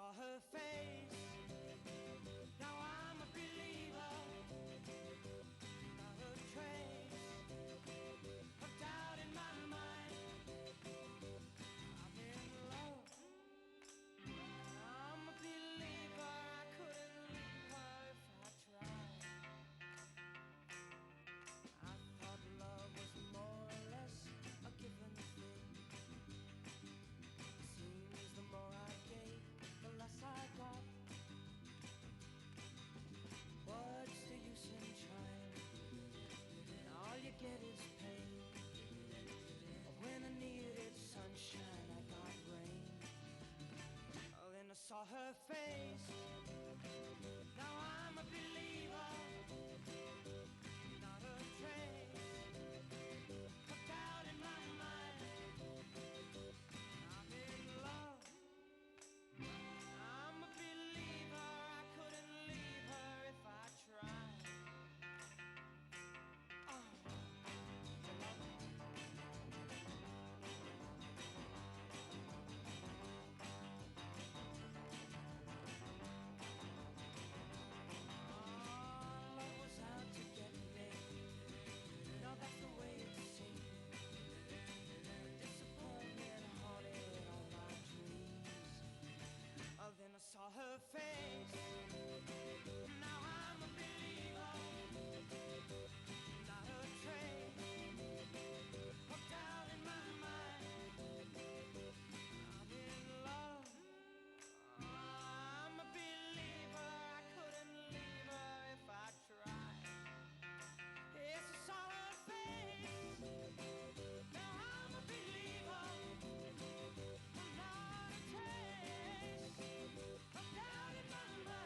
saw her face. Now I'm a believer, not a trace of doubt in my mind. I'm in love, I'm a believer. I couldn't leave her if I tried. I thought love was more or less a given thing. Seems the more I gave, the less I got. What's the use in trying? All you get is pain. When I needed sunshine, I got rain. Oh, then I saw her face. Now I'm a believer, not a trace of doubt in my mind. I'm in love, I'm a believer. I couldn't leave her if I tried. Love was out to get me. No, that's the way it seemed. Disappointment haunted all my dreams. Oh, then I saw her face. Now I'm a believer, not a trace of doubt in my mind. I'm in love, I'm a believer. I couldn't leave her if I tried. Yes, I saw her face. Now I'm a believer, not a trace of doubt in my mind.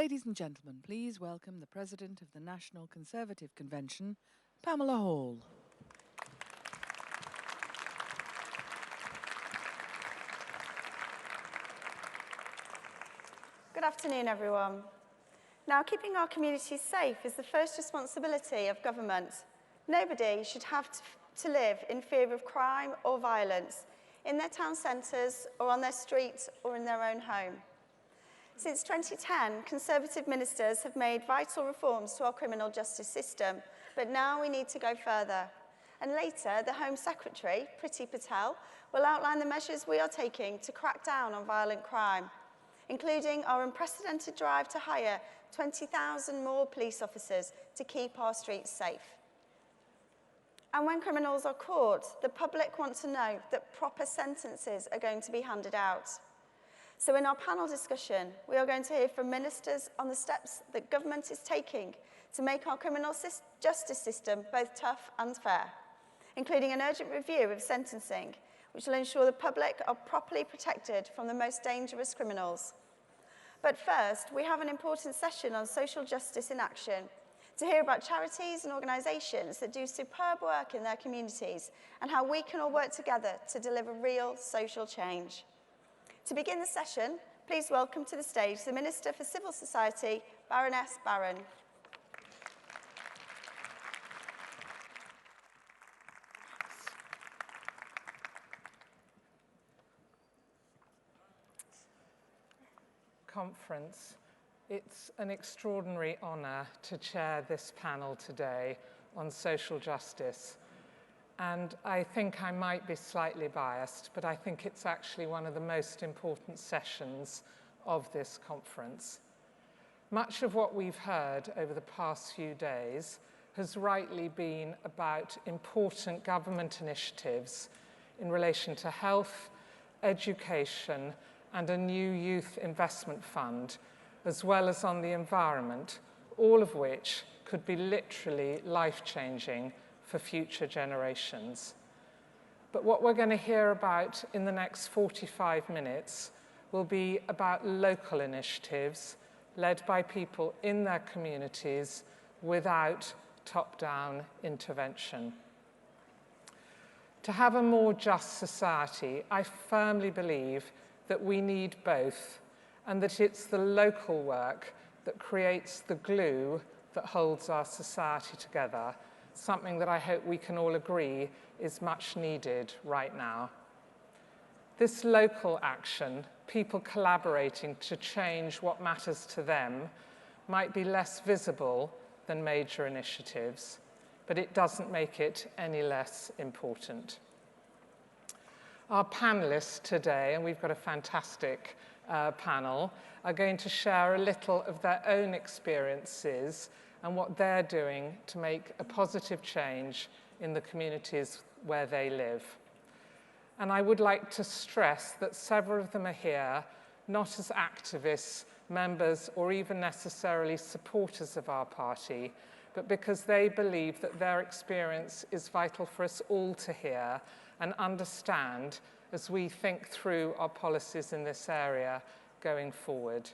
Ladies and gentlemen, please welcome the President of the National Conservative Convention, Pamela Hall. Good afternoon, everyone. Now, keeping our communities safe is the first responsibility of government. Nobody should have to live in fear of crime or violence in their town centres or on their streets or in their own home. Since 2010, Conservative ministers have made vital reforms to our criminal justice system, but now we need to go further. And later, the Home Secretary, Priti Patel, will outline the measures we are taking to crack down on violent crime, including our unprecedented drive to hire 20,000 more police officers to keep our streets safe. And when criminals are caught, the public want to know that proper sentences are going to be handed out. So in our panel discussion, we are going to hear from ministers on the steps that government is taking to make our criminal justice system both tough and fair, including an urgent review of sentencing, which will ensure the public are properly protected from the most dangerous criminals. But first, we have an important session on social justice in action to hear about charities and organisations that do superb work in their communities and how we can all work together to deliver real social change. To begin the session, please welcome to the stage the Minister for Civil Society, Baroness Barron. Conference. It's an extraordinary honour to chair this panel today on social justice. And I think I might be slightly biased, but I think it's actually one of the most important sessions of this conference. Much of what we've heard over the past few days has rightly been about important government initiatives in relation to health, education, and a new youth investment fund, as well as on the environment, all of which could be literally life-changing for future generations. But what we're going to hear about in the next 45 minutes will be about local initiatives led by people in their communities without top-down intervention. To have a more just society, I firmly believe that we need both, and that it's the local work that creates the glue that holds our society together, something that I hope we can all agree is much needed right now. This local action, people collaborating to change what matters to them, might be less visible than major initiatives, but it doesn't make it any less important. Our panelists today, and we've got a fantastic panel, are going to share a little of their own experiences and what they're doing to make a positive change in the communities where they live. And I would like to stress that several of them are here not as activists, members, or even necessarily supporters of our party, but because they believe that their experience is vital for us all to hear and understand as we think through our policies in this area going forward.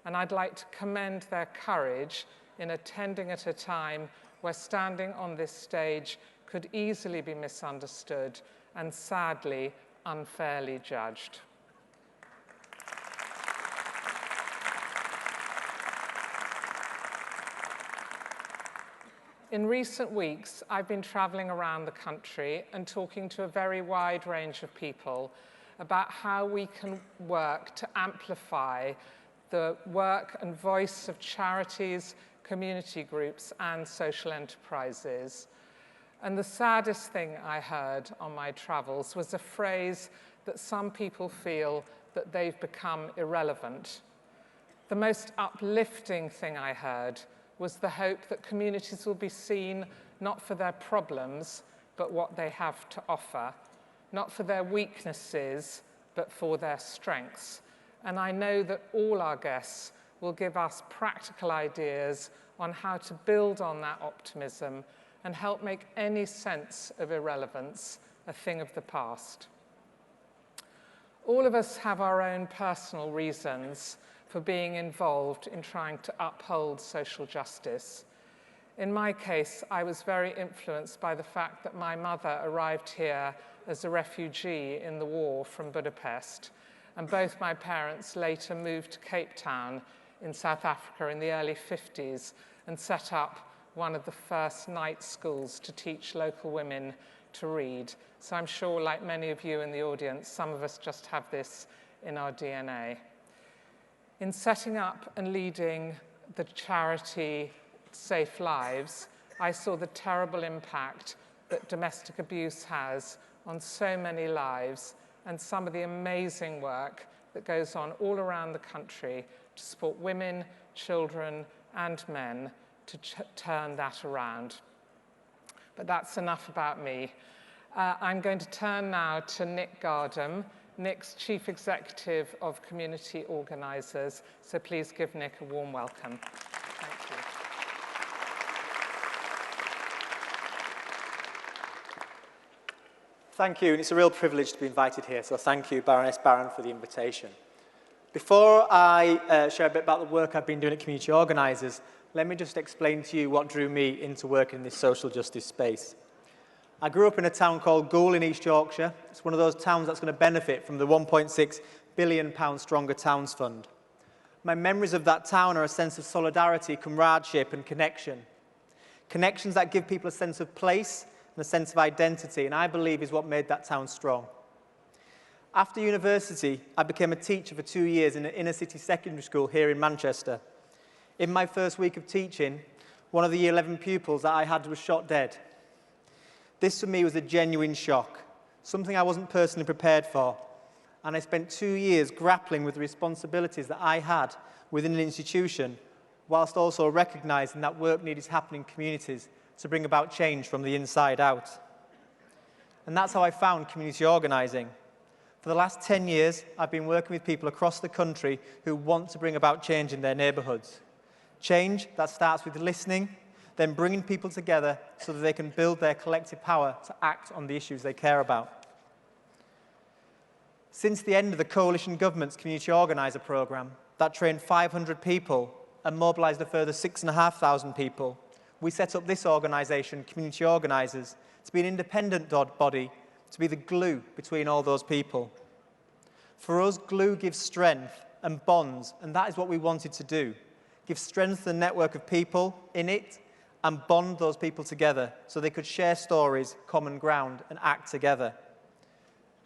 And I'd like to commend their courage in attending at a time where standing on this stage could easily be misunderstood and sadly unfairly judged. In recent weeks, I've been traveling around the country and talking to a very wide range of people about how we can work to amplify the work and voice of charities, community groups, and social enterprises. And the saddest thing I heard on my travels was a phrase that some people feel that they've become irrelevant. The most uplifting thing I heard was the hope that communities will be seen not for their problems, but what they have to offer, not for their weaknesses, but for their strengths. And I know that all our guests will give us practical ideas on how to build on that optimism and help make any sense of irrelevance a thing of the past. All of us have our own personal reasons for being involved in trying to uphold social justice. In my case, I was very influenced by the fact that my mother arrived here as a refugee in the war from Budapest, and both my parents later moved to Cape Town in South Africa in the early 50s and set up one of the first night schools to teach local women to read. So I'm sure, like many of you in the audience, some of us just have this in our DNA. In setting up and leading the charity Safe Lives, I saw the terrible impact that domestic abuse has on so many lives and some of the amazing work that goes on all around the country to support women, children, and men to turn that around. But that's enough about me. I'm going to turn now to Nick Gardam. Nick's Chief Executive of Community Organisers, so please give Nick a warm welcome. Thank you. Thank you, and it's a real privilege to be invited here, so thank you, Baroness Barron, for the invitation. Before I share a bit about the work I've been doing at Community Organisers, let me just explain to you what drew me into working in this social justice space. I grew up in a town called Goole in East Yorkshire. It's one of those towns that's going to benefit from the £1.6 billion Stronger Towns Fund. My memories of that town are a sense of solidarity, comradeship and connection. Connections that give people a sense of place and a sense of identity, and I believe is what made that town strong. After university, I became a teacher for 2 years in an inner city secondary school here in Manchester. In my first week of teaching, one of the year 11 pupils that I had was shot dead. This for me was a genuine shock, something I wasn't personally prepared for, and I spent 2 years grappling with the responsibilities that I had within an institution, whilst also recognising that work needed to happen in communities to bring about change from the inside out. And that's how I found community organising. For the last 10 years, I've been working with people across the country who want to bring about change in their neighbourhoods. Change that starts with listening, then bringing people together so that they can build their collective power to act on the issues they care about. Since the end of the coalition government's community organiser programme that trained 500 people and mobilised a further 6,500 people, we set up this organisation, Community Organisers, to be an independent body, to be the glue between all those people. For us, glue gives strength and bonds, and that is what we wanted to do. Give strength to the network of people in it and bond those people together so they could share stories, common ground, and act together.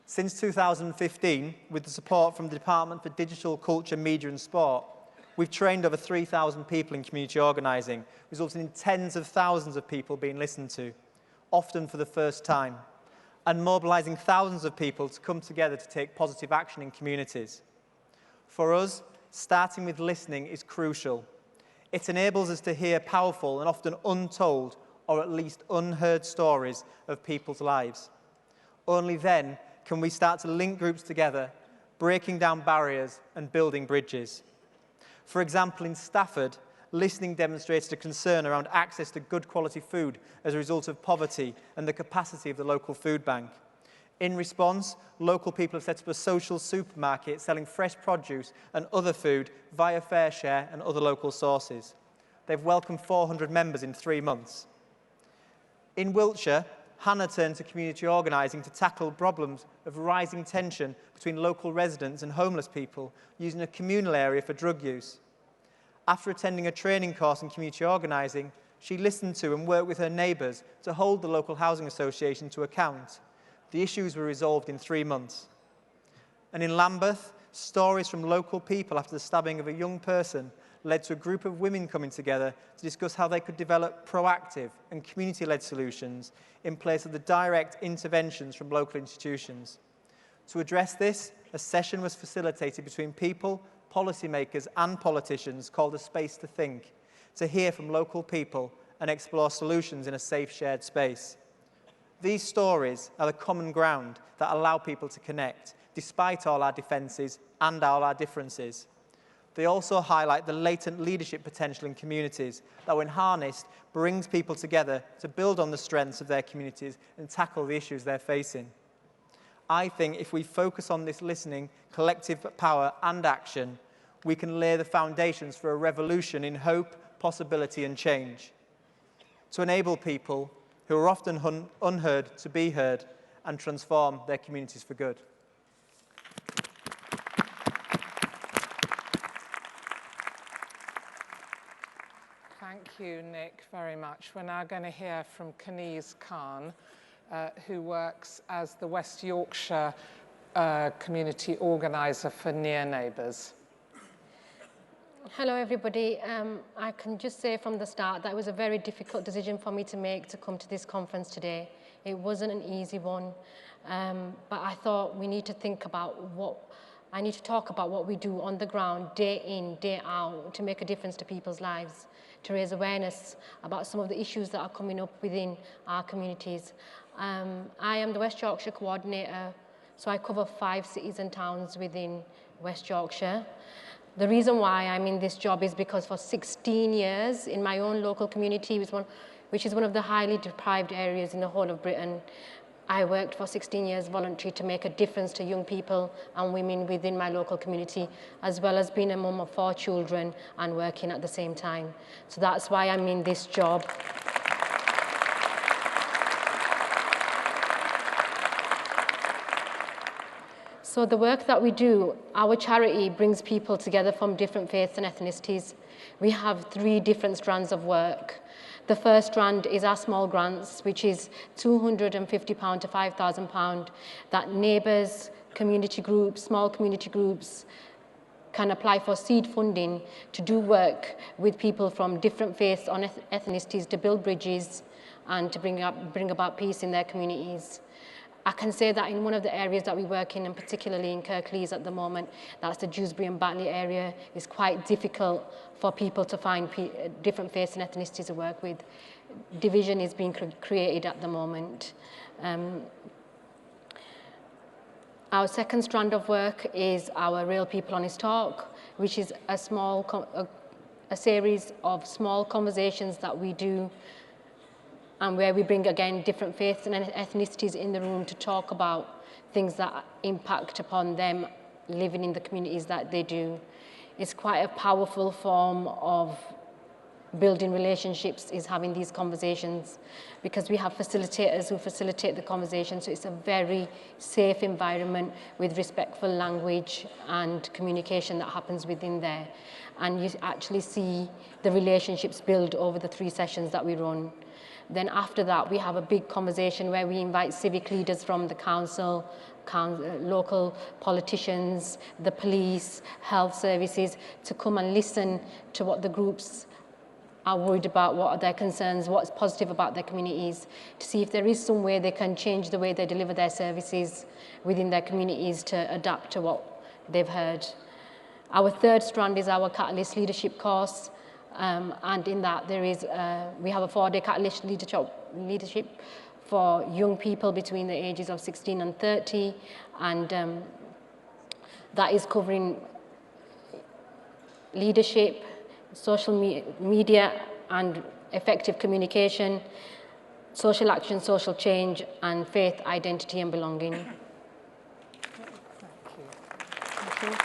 Since 2015, with the support from the Department for Digital, Culture, Media and Sport, we've trained over 3,000 people in community organising, resulting in tens of thousands of people being listened to, often for the first time, and mobilising thousands of people to come together to take positive action in communities. For us, starting with listening is crucial. It enables us to hear powerful and often untold, or at least unheard stories of people's lives. Only then can we start to link groups together, breaking down barriers and building bridges. For example, in Stafford, listening demonstrated a concern around access to good quality food as a result of poverty and the capacity of the local food bank. In response, local people have set up a social supermarket selling fresh produce and other food via FareShare and other local sources. They've welcomed 400 members in 3 months. In Wiltshire, Hannah turned to community organising to tackle problems of rising tension between local residents and homeless people using a communal area for drug use. After attending a training course in community organising, she listened to and worked with her neighbours to hold the local housing association to account. The issues were resolved in 3 months. And in Lambeth, stories from local people after the stabbing of a young person led to a group of women coming together to discuss how they could develop proactive and community-led solutions in place of the direct interventions from local institutions. To address this, a session was facilitated between people, policymakers and politicians called A Space to Think, to hear from local people and explore solutions in a safe shared space. These stories are the common ground that allow people to connect, despite all our defences and all our differences. They also highlight the latent leadership potential in communities that, when harnessed, brings people together to build on the strengths of their communities and tackle the issues they're facing. I think if we focus on this listening, collective power and action, we can lay the foundations for a revolution in hope, possibility and change, to enable people who are often unheard to be heard and transform their communities for good. Thank you, Nick, very much. We're now going to hear from Kenise Khan, who works as the West Yorkshire community organiser for Near Neighbours. Hello, everybody. I can just say from the start that it was a very difficult decision for me to make to come to this conference today. It wasn't an easy one, but I thought we need to think about I need to talk about what we do on the ground, day in, day out, to make a difference to people's lives, to raise awareness about some of the issues that are coming up within our communities. I am the West Yorkshire coordinator, so I cover 5 cities and towns within West Yorkshire. The reason why I'm in this job is because for 16 years in my own local community, which is one of the highly deprived areas in the whole of Britain, I worked for 16 years voluntary to make a difference to young people and women within my local community, as well as being a mum of 4 children and working at the same time. So that's why I'm in this job. So the work that we do, our charity brings people together from different faiths and ethnicities. We have 3 different strands of work. The first strand is our small grants, which is £250 to £5,000 that neighbours, community groups, small community groups can apply for seed funding to do work with people from different faiths or ethnicities to build bridges and to bring about peace in their communities. I can say that in one of the areas that we work in, and particularly in Kirklees at the moment, that's the Dewsbury and Batley area, is quite difficult for people to find different faiths and ethnicities to work with. Division is being created at the moment. Our second strand of work is our Real People Honest Talk, which is a series of small conversations that we do and where we bring, again, different faiths and ethnicities in the room to talk about things that impact upon them living in the communities that they do. It's quite a powerful form of building relationships, is having these conversations, because we have facilitators who facilitate the conversation, so it's a very safe environment with respectful language and communication that happens within there. And you actually see the relationships build over the 3 sessions that we run. Then after that, we have a big conversation where we invite civic leaders from the council, local politicians, the police, health services, to come and listen to what the groups are worried about, what are their concerns, what's positive about their communities, to see if there is some way they can change the way they deliver their services within their communities to adapt to what they've heard. Our third strand is our Catalyst Leadership course. And in that there is, we have a 4-day Catalyst leadership for young people between the ages of 16 and 30, and that is covering leadership, social media and effective communication, social action, social change, and faith, identity and belonging. Thank you.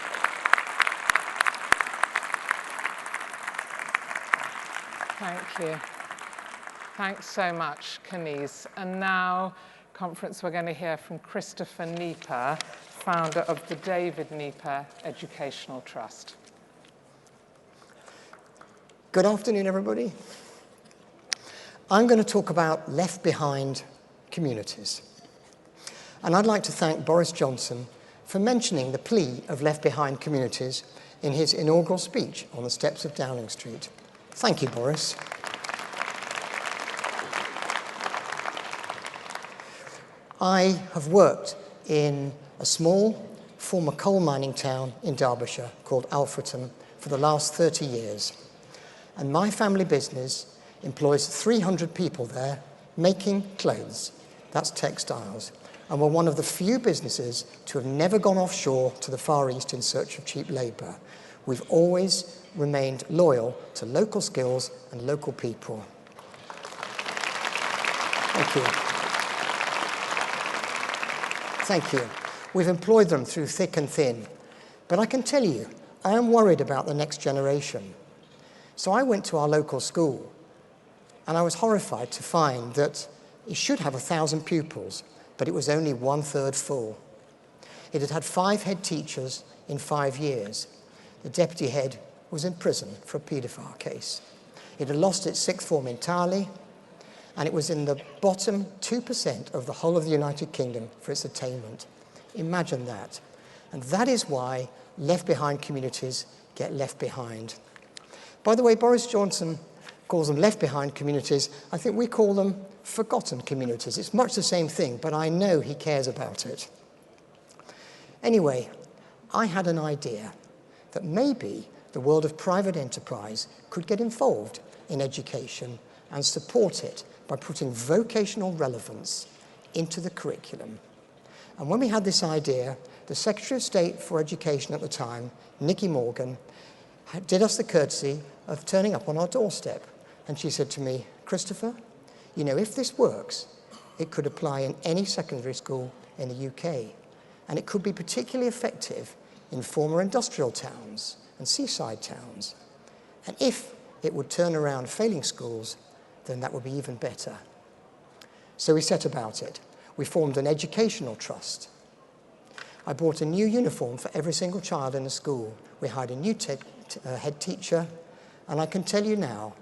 Thank you. Thanks so much, Kenise. And now, conference, we're going to hear from Christopher Nieper, founder of the David Nieper Educational Trust. Good afternoon, everybody. I'm going to talk about left behind communities. And I'd like to thank Boris Johnson for mentioning the plea of left behind communities in his inaugural speech on the steps of Downing Street. Thank you, Boris. I have worked in a small former coal mining town in Derbyshire called Alfreton for the last 30 years. And my family business employs 300 people there making clothes. That's textiles. And we're one of the few businesses to have never gone offshore to the Far East in search of cheap labour. We've always remained loyal to local skills and local people. Thank you. Thank you. We've employed them through thick and thin. But I can tell you, I am worried about the next generation. So I went to our local school, and I was horrified to find that it should have 1,000 pupils, but it was only 1/3 full. It had had 5 head teachers in 5 years. The deputy head was in prison for a paedophile case. It had lost its 6th form entirely, and it was in the bottom 2% of the whole of the United Kingdom for its attainment. Imagine that. And that is why left-behind communities get left behind. By the way, Boris Johnson calls them left-behind communities. I think we call them forgotten communities. It's much the same thing, but I know he cares about it. Anyway, I had an idea that maybe the world of private enterprise could get involved in education and support it by putting vocational relevance into the curriculum. And when we had this idea, the Secretary of State for Education at the time, Nicky Morgan, did us the courtesy of turning up on our doorstep. And she said to me, Christopher, you know, if this works, it could apply in any secondary school in the UK. And it could be particularly effective in former industrial towns and seaside towns. And if it would turn around failing schools, then that would be even better. So we set about it. We formed an educational trust. I bought a new uniform for every single child in the school. We hired a new head teacher, and I can tell you now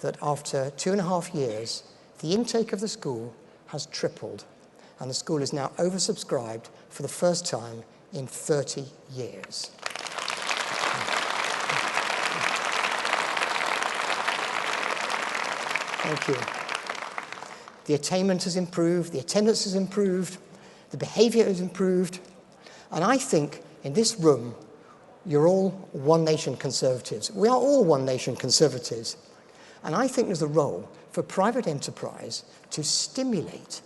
that after 2.5 years, the intake of the school has tripled, and the school is now oversubscribed for the first time in 30 years. Thank you. The attainment has improved, the attendance has improved, the behaviour has improved, and I think in this room, you're all One Nation Conservatives. We are all One Nation Conservatives. And I think there's a role for private enterprise to stimulate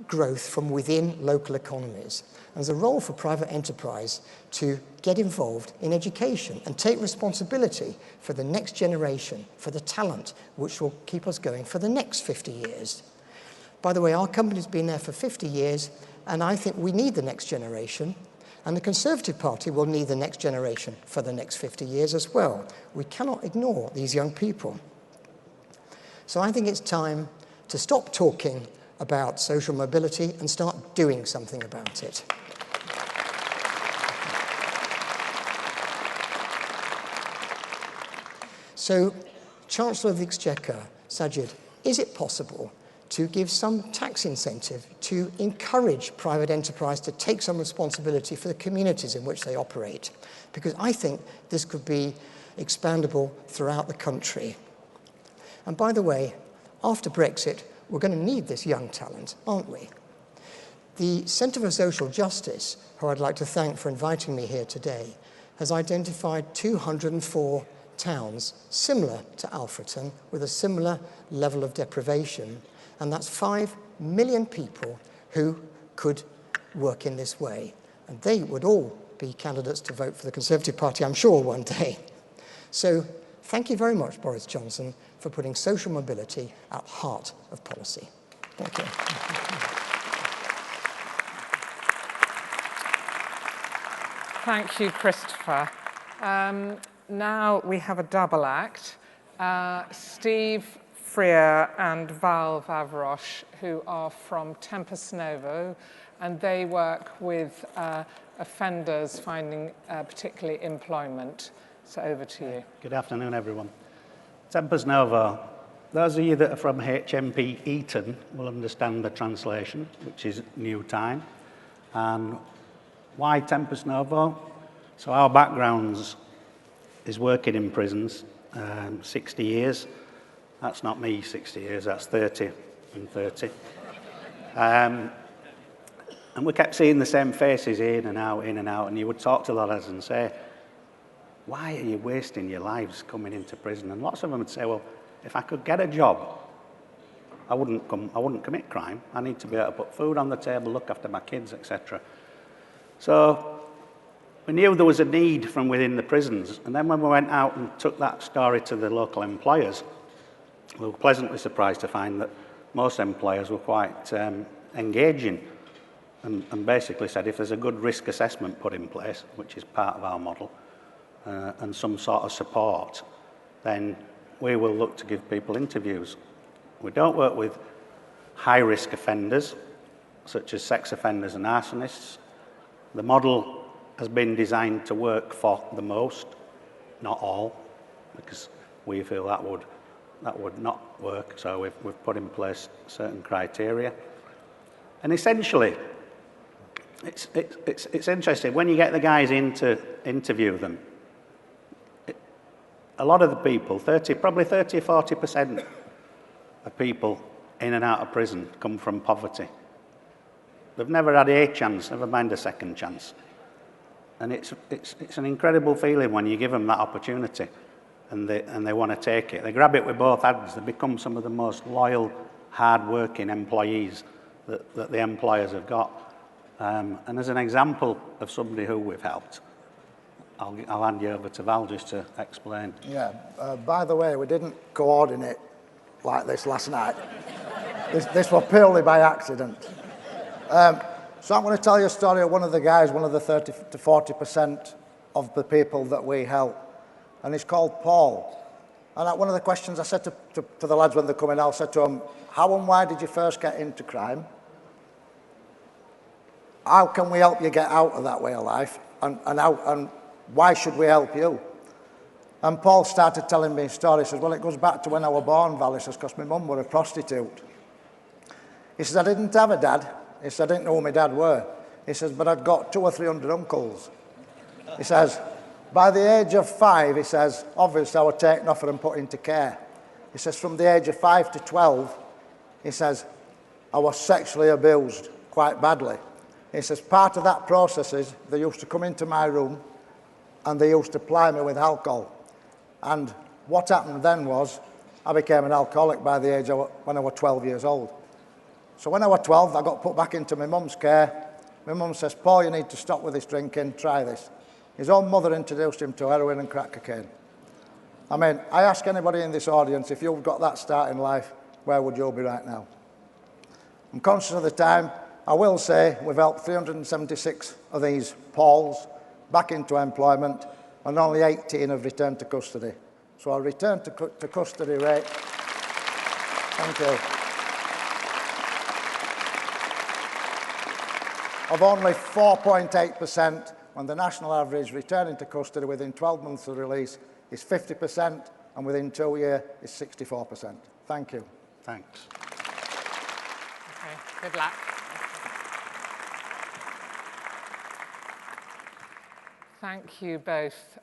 growth from within local economies. And there's a role for private enterprise to get involved in education and take responsibility for the next generation, for the talent which will keep us going for the next 50 years. By the way, our company's been there for 50 years, and I think we need the next generation. And the Conservative Party will need the next generation for the next 50 years as well. We cannot ignore these young people. So I think it's time to stop talking about social mobility and start doing something about it. So, Chancellor of the Exchequer, Sajid, is it possible to give some tax incentive to encourage private enterprise to take some responsibility for the communities in which they operate? Because I think this could be expandable throughout the country. And by the way, after Brexit, we're going to need this young talent, aren't we? The Centre for Social Justice, who I'd like to thank for inviting me here today, has identified 204 towns similar to Alfreton with a similar level of deprivation. And that's 5 million people who could work in this way. And they would all be candidates to vote for the Conservative Party, I'm sure, one day. So thank you very much, Boris Johnson, for putting social mobility at the heart of policy. Thank you. Thank you, Christopher. Now we have a double act. Steve Freer and Val Vavrosh, who are from Tempus Novo, and they work with offenders finding particularly employment. So over to you. Good afternoon, everyone. Tempus Novo. Those of you that are from HMP Eton will understand the translation, which is new time. And why Tempus Novo? So our backgrounds is working in prisons, 60 years. That's not me, 60 years, that's 30 and 30. And we kept seeing the same faces in and out, and you would talk to the lads and say, why are you wasting your lives coming into prison? And lots of them would say, well, if I could get a job, I wouldn't commit crime. I need to be able to put food on the table, look after my kids, etc. So we knew there was a need from within the prisons. And then when we went out and took that story to the local employers, we were pleasantly surprised to find that most employers were quite engaging. and basically said if there's a good risk assessment put in place, which is part of our model, and some sort of support, then we will look to give people interviews. We don't work with high-risk offenders, such as sex offenders and arsonists. The model has been designed to work for the most, not all, because we feel that would not work, so we've put in place certain criteria. And essentially, it's interesting, when you get the guys in to interview them, a lot of the people, probably 30 or 40% of people in and out of prison come from poverty. They've never had a chance, never mind a second chance. And it's an incredible feeling when you give them that opportunity and they want to take it. They grab it with both hands. They become some of the most loyal, hard-working employees that the employers have got. And as an example of somebody who we've helped, I'll hand you over to Val just to explain. Yeah, by the way, we didn't coordinate like this last night. This was purely by accident. So I'm going to tell you a story of one of the guys, one of the 30 to 40% of the people that we help, and he's called Paul. And one of the questions I said to the lads when they come in, I said to them, how and why did you first get into crime? How can we help you get out of that way of life? And why should we help you? And Paul started telling me a story. He says, well, it goes back to when I was born, Val. He says, because my mum was a prostitute. He says, I didn't have a dad. He said, I didn't know who my dad were. He says, but I'd got 200 or 300 uncles. He says, by the age of 5, he says, obviously I was taken off her and put into care. He says, from the age of 5 to 12, he says, I was sexually abused quite badly. He says, part of that process is they used to come into my room and they used to ply me with alcohol. And what happened then was I became an alcoholic by the age of when I was 12 years old. So when I was 12, I got put back into my mum's care. My mum says, Paul, you need to stop with this drinking, try this. His own mother introduced him to heroin and crack cocaine. I mean, I ask anybody in this audience, if you've got that start in life, where would you be right now? I'm conscious of the time. I will say we've helped 376 of these Pauls back into employment, and only 18 have returned to custody. So our return to custody rate, thank you, of only 4.8%, when the national average returning to custody within 12 months of release is 50%, and within 2 years is 64%. Thank you. Thanks. Okay, good luck. Thank you both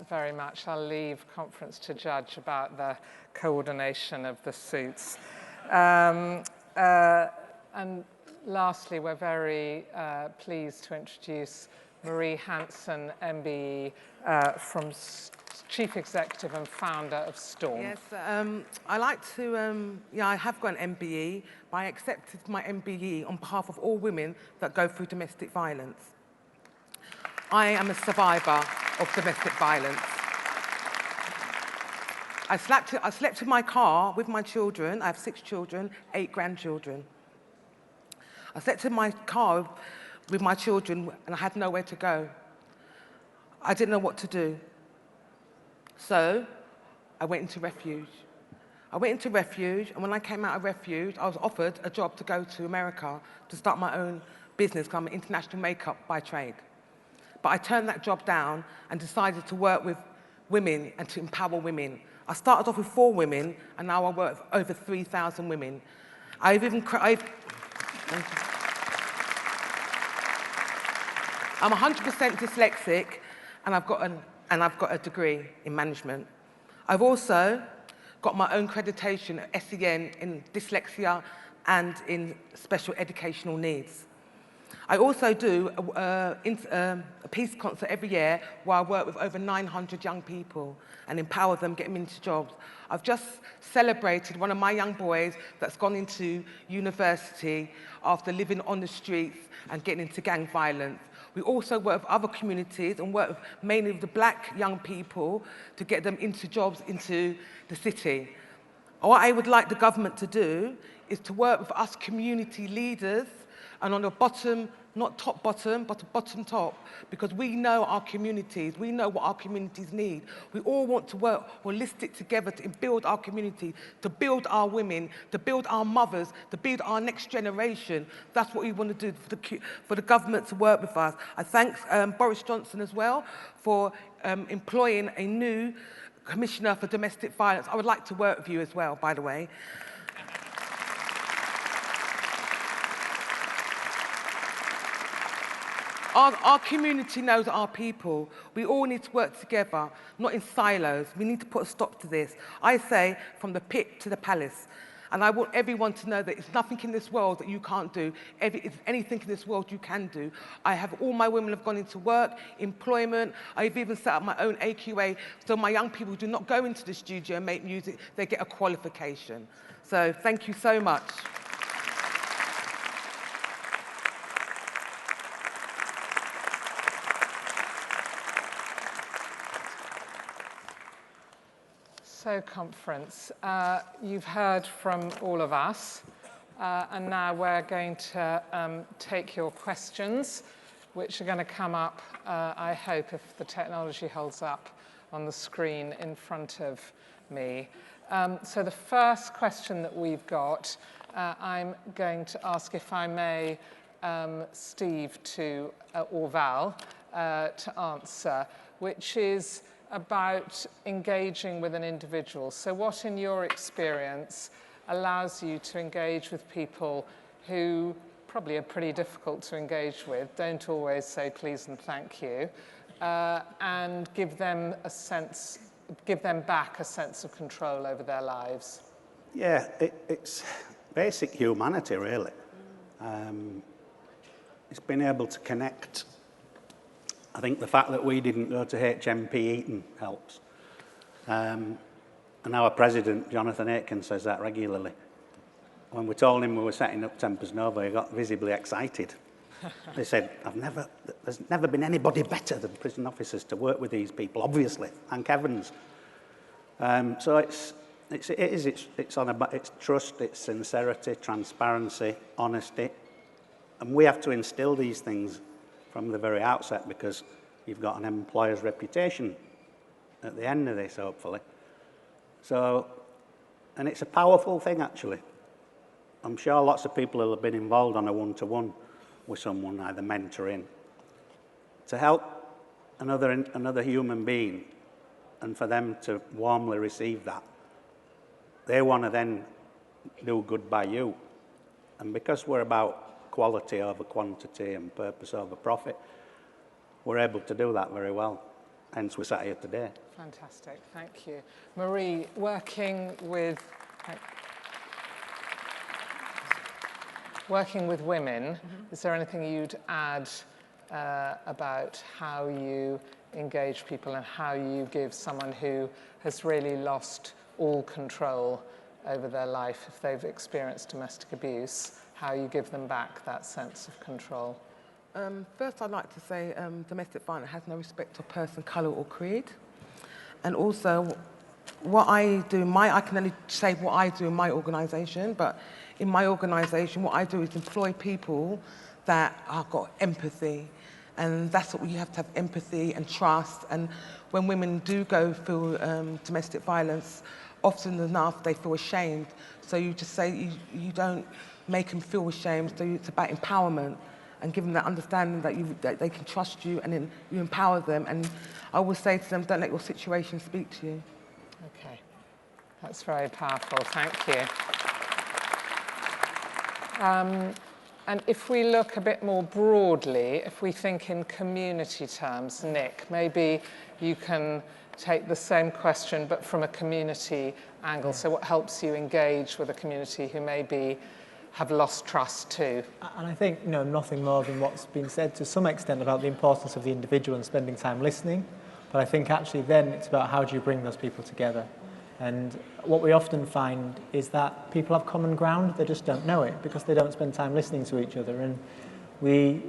very much. I'll leave conference to judge about the coordination of the suits. And lastly, we're very pleased to introduce Marie Hansen, MBE, from Chief Executive and founder of Storm. Yes, I like to, I have got an MBE, but I accepted my MBE on behalf of all women that go through domestic violence. I am a survivor of domestic violence. I slept in my car with my children. I have 6 children, 8 grandchildren. I slept in my car with my children and I had nowhere to go. I didn't know what to do. So I went into refuge. I went into refuge, and when I came out of refuge, I was offered a job to go to America to start my own business, because I'm an international makeup by trade. But I turned that job down and decided to work with women and to empower women. I started off with 4 women, and now I work with over 3,000 women. I'm 100% dyslexic, and I've got a degree in management. I've also got my own accreditation at SEN in dyslexia and in special educational needs. I also do a peace concert every year where I work with over 900 young people and empower them, get them into jobs. I've just celebrated one of my young boys that's gone into university after living on the streets and getting into gang violence. We also work with other communities and work with mainly with the black young people to get them into jobs into the city. What I would like the government to do is to work with us community leaders, and on the bottom not top-bottom, but bottom-top, because we know our communities, we know what our communities need. We all want to work holistic together to build our community, to build our women, to build our mothers, to build our next generation. That's what we want to do for the government to work with us. I thank Boris Johnson as well for employing a new Commissioner for Domestic Violence. I would like to work with you as well, by the way. Our community knows our people. We all need to work together, not in silos. We need to put a stop to this. I say from the pit to the palace. And I want everyone to know that it's nothing in this world that you can't do. It's anything in this world you can do. All my women have gone into work, employment. I've even set up my own AQA, so my young people do not go into the studio and make music. They get a qualification. So thank you so much. So, conference, you've heard from all of us, and now we're going to take your questions, which are going to come up, I hope, if the technology holds up, on the screen in front of me. So the first question that we've got, I'm going to ask, if I may, Steve or Val to answer, which is about engaging with an individual. So what, in your experience, allows you to engage with people who probably are pretty difficult to engage with, don't always say please and thank you, and give them back a sense of control over their lives? Yeah, it's basic humanity, really. It's been able to connect. I think the fact that we didn't go to HMP Eton helps. And our president, Jonathan Aitken, says that regularly. When we told him we were setting up Tempest Nova, he got visibly excited. They said, there's never been anybody better than prison officers to work with these people, obviously, thank heavens. So it's trust, it's sincerity, transparency, honesty. And we have to instill these things from the very outset, because you've got an employer's reputation at the end of this, hopefully. So, and it's a powerful thing, actually. I'm sure lots of people will have been involved on a one-to-one with someone, either mentoring, to help another human being, and for them to warmly receive that. They want to then do good by you. And because we're about quality over quantity and purpose over profit, we're able to do that very well. Hence, we're sat here today. Fantastic, thank you. Marie, working with women, is there anything you'd add about how you engage people and how you give someone who has really lost all control over their life, if they've experienced domestic abuse, how you give them back that sense of control? First, I'd like to say domestic violence has no respect of person, colour or creed. And also, what I do, I can only say what I do in my organisation, but in my organisation, what I do is employ people that have got empathy. And that's what you have to have, empathy and trust. And when women do go through domestic violence, often enough they feel ashamed. So you just say, you don't make them feel ashamed. So it's about empowerment and give them that understanding that they can trust you, and then you empower them. And I always say to them, don't let your situation speak to you. Okay, that's very powerful, thank you. And if we look a bit more broadly, if we think in community terms, Nick, maybe you can take the same question but from a community angle. So what helps you engage with a community who maybe have lost trust too? And I think, nothing more than what's been said to some extent about the importance of the individual and spending time listening. But I think actually then it's about how do you bring those people together. And what we often find is that people have common ground, they just don't know it because they don't spend time listening to each other. And we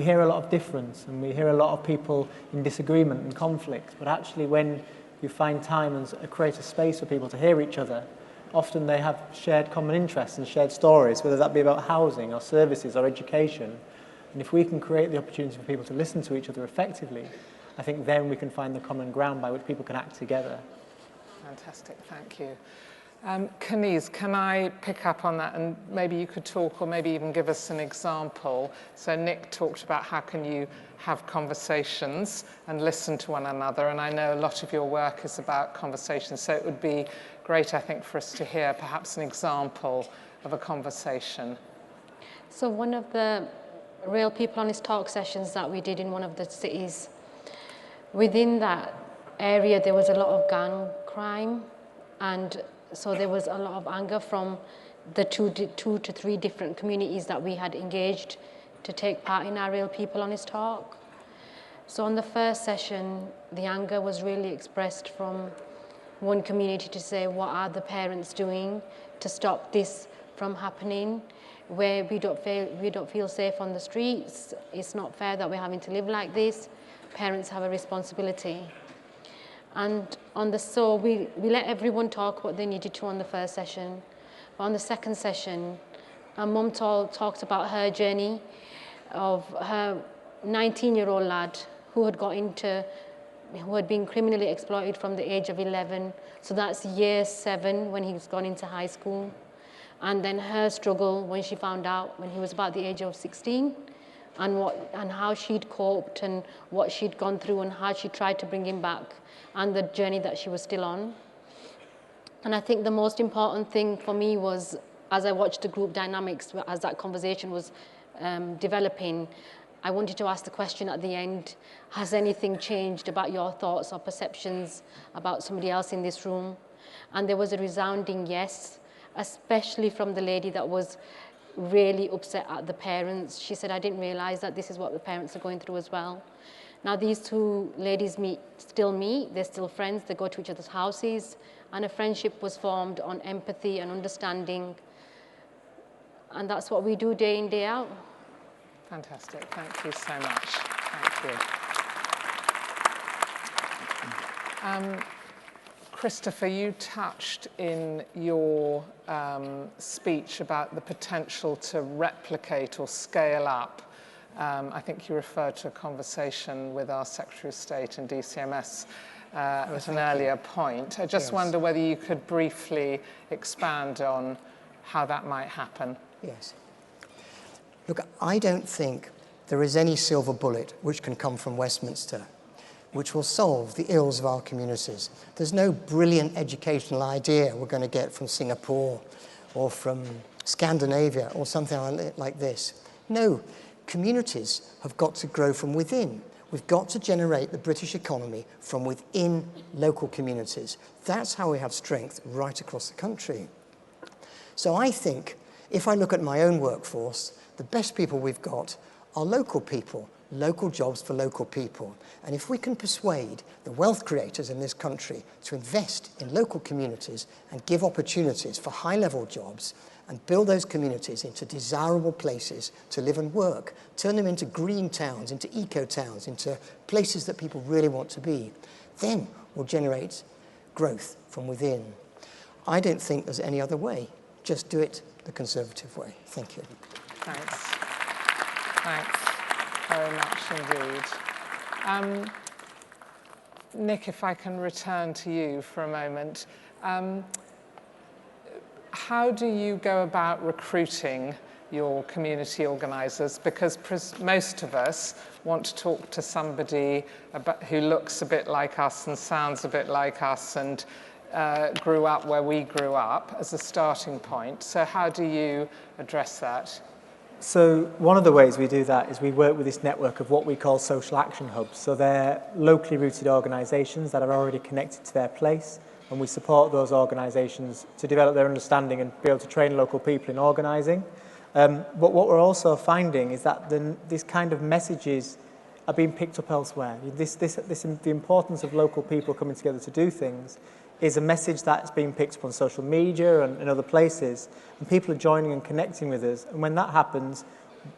hear a lot of difference, and we hear a lot of people in disagreement and conflict. But actually when you find time and create a space for people to hear each other, often they have shared common interests and shared stories, whether that be about housing or services or education. And if we can create the opportunity for people to listen to each other effectively, I think then we can find the common ground by which people can act together. Fantastic, thank you. Kenise, can I pick up on that, and maybe you could talk or maybe even give us an example? So Nick talked about how can you have conversations and listen to one another, and I know a lot of your work is about conversations, so it would be great, I think, for us to hear perhaps an example of a conversation. So one of the Real People Honest Talk sessions that we did in one of the cities, within that area there was a lot of gang crime, and so there was a lot of anger from the two to three different communities that we had engaged to take part in our Real People Honest Talk. So on the first session, the anger was really expressed from one community to say, what are the parents doing to stop this from happening, where we don't feel safe on the streets. It's not fair that we're having to live like this. Parents have a responsibility. And so we let everyone talk what they needed to on the first session. But on the second session, our mum talked about her journey of her 19-year-old lad who had been criminally exploited from the age of 11. So that's year 7 when he's gone into high school. And then her struggle when she found out when he was about the age of 16, and how she'd coped and what she'd gone through and how she tried to bring him back, and the journey that she was still on. And I think the most important thing for me was, as I watched the group dynamics, as that conversation was developing, I wanted to ask the question at the end, has anything changed about your thoughts or perceptions about somebody else in this room? And there was a resounding yes, especially from the lady that was really upset at the parents. She said, I didn't realize that this is what the parents are going through as well. Now these two ladies still meet, they're still friends, they go to each other's houses, and a friendship was formed on empathy and understanding. And that's what we do day in, day out. Fantastic, thank you so much. Thank you. Christopher, you touched in your speech about the potential to replicate or scale up. I think you referred to a conversation with our Secretary of State and DCMS at an earlier point. I just wonder whether you could briefly expand on how that might happen. Yes. Look, I don't think there is any silver bullet which can come from Westminster which will solve the ills of our communities. There's no brilliant educational idea we're going to get from Singapore or from Scandinavia or something like this. No, communities have got to grow from within. We've got to generate the British economy from within local communities. That's how we have strength right across the country. So I think, if I look at my own workforce, the best people we've got are local people, local jobs for local people. And if we can persuade the wealth creators in this country to invest in local communities and give opportunities for high-level jobs and build those communities into desirable places to live and work, turn them into green towns, into eco-towns, into places that people really want to be, then we'll generate growth from within. I don't think there's any other way. Just do it the Conservative way. Thank you. Thanks. Thanks very much indeed. Nick, if I can return to you for a moment. How do you go about recruiting your community organisers? Because most of us want to talk to somebody who looks a bit like us and sounds a bit like us and grew up where we grew up as a starting point. So how do you address that? So one of the ways we do that is we work with this network of what we call social action hubs. So they're locally rooted organisations that are already connected to their place, and we support those organisations to develop their understanding and be able to train local people in organising. But what we're also finding is that these kind of messages are being picked up elsewhere. The importance of local people coming together to do things is a message that's being picked up on social media and other places, and people are joining and connecting with us. And when that happens,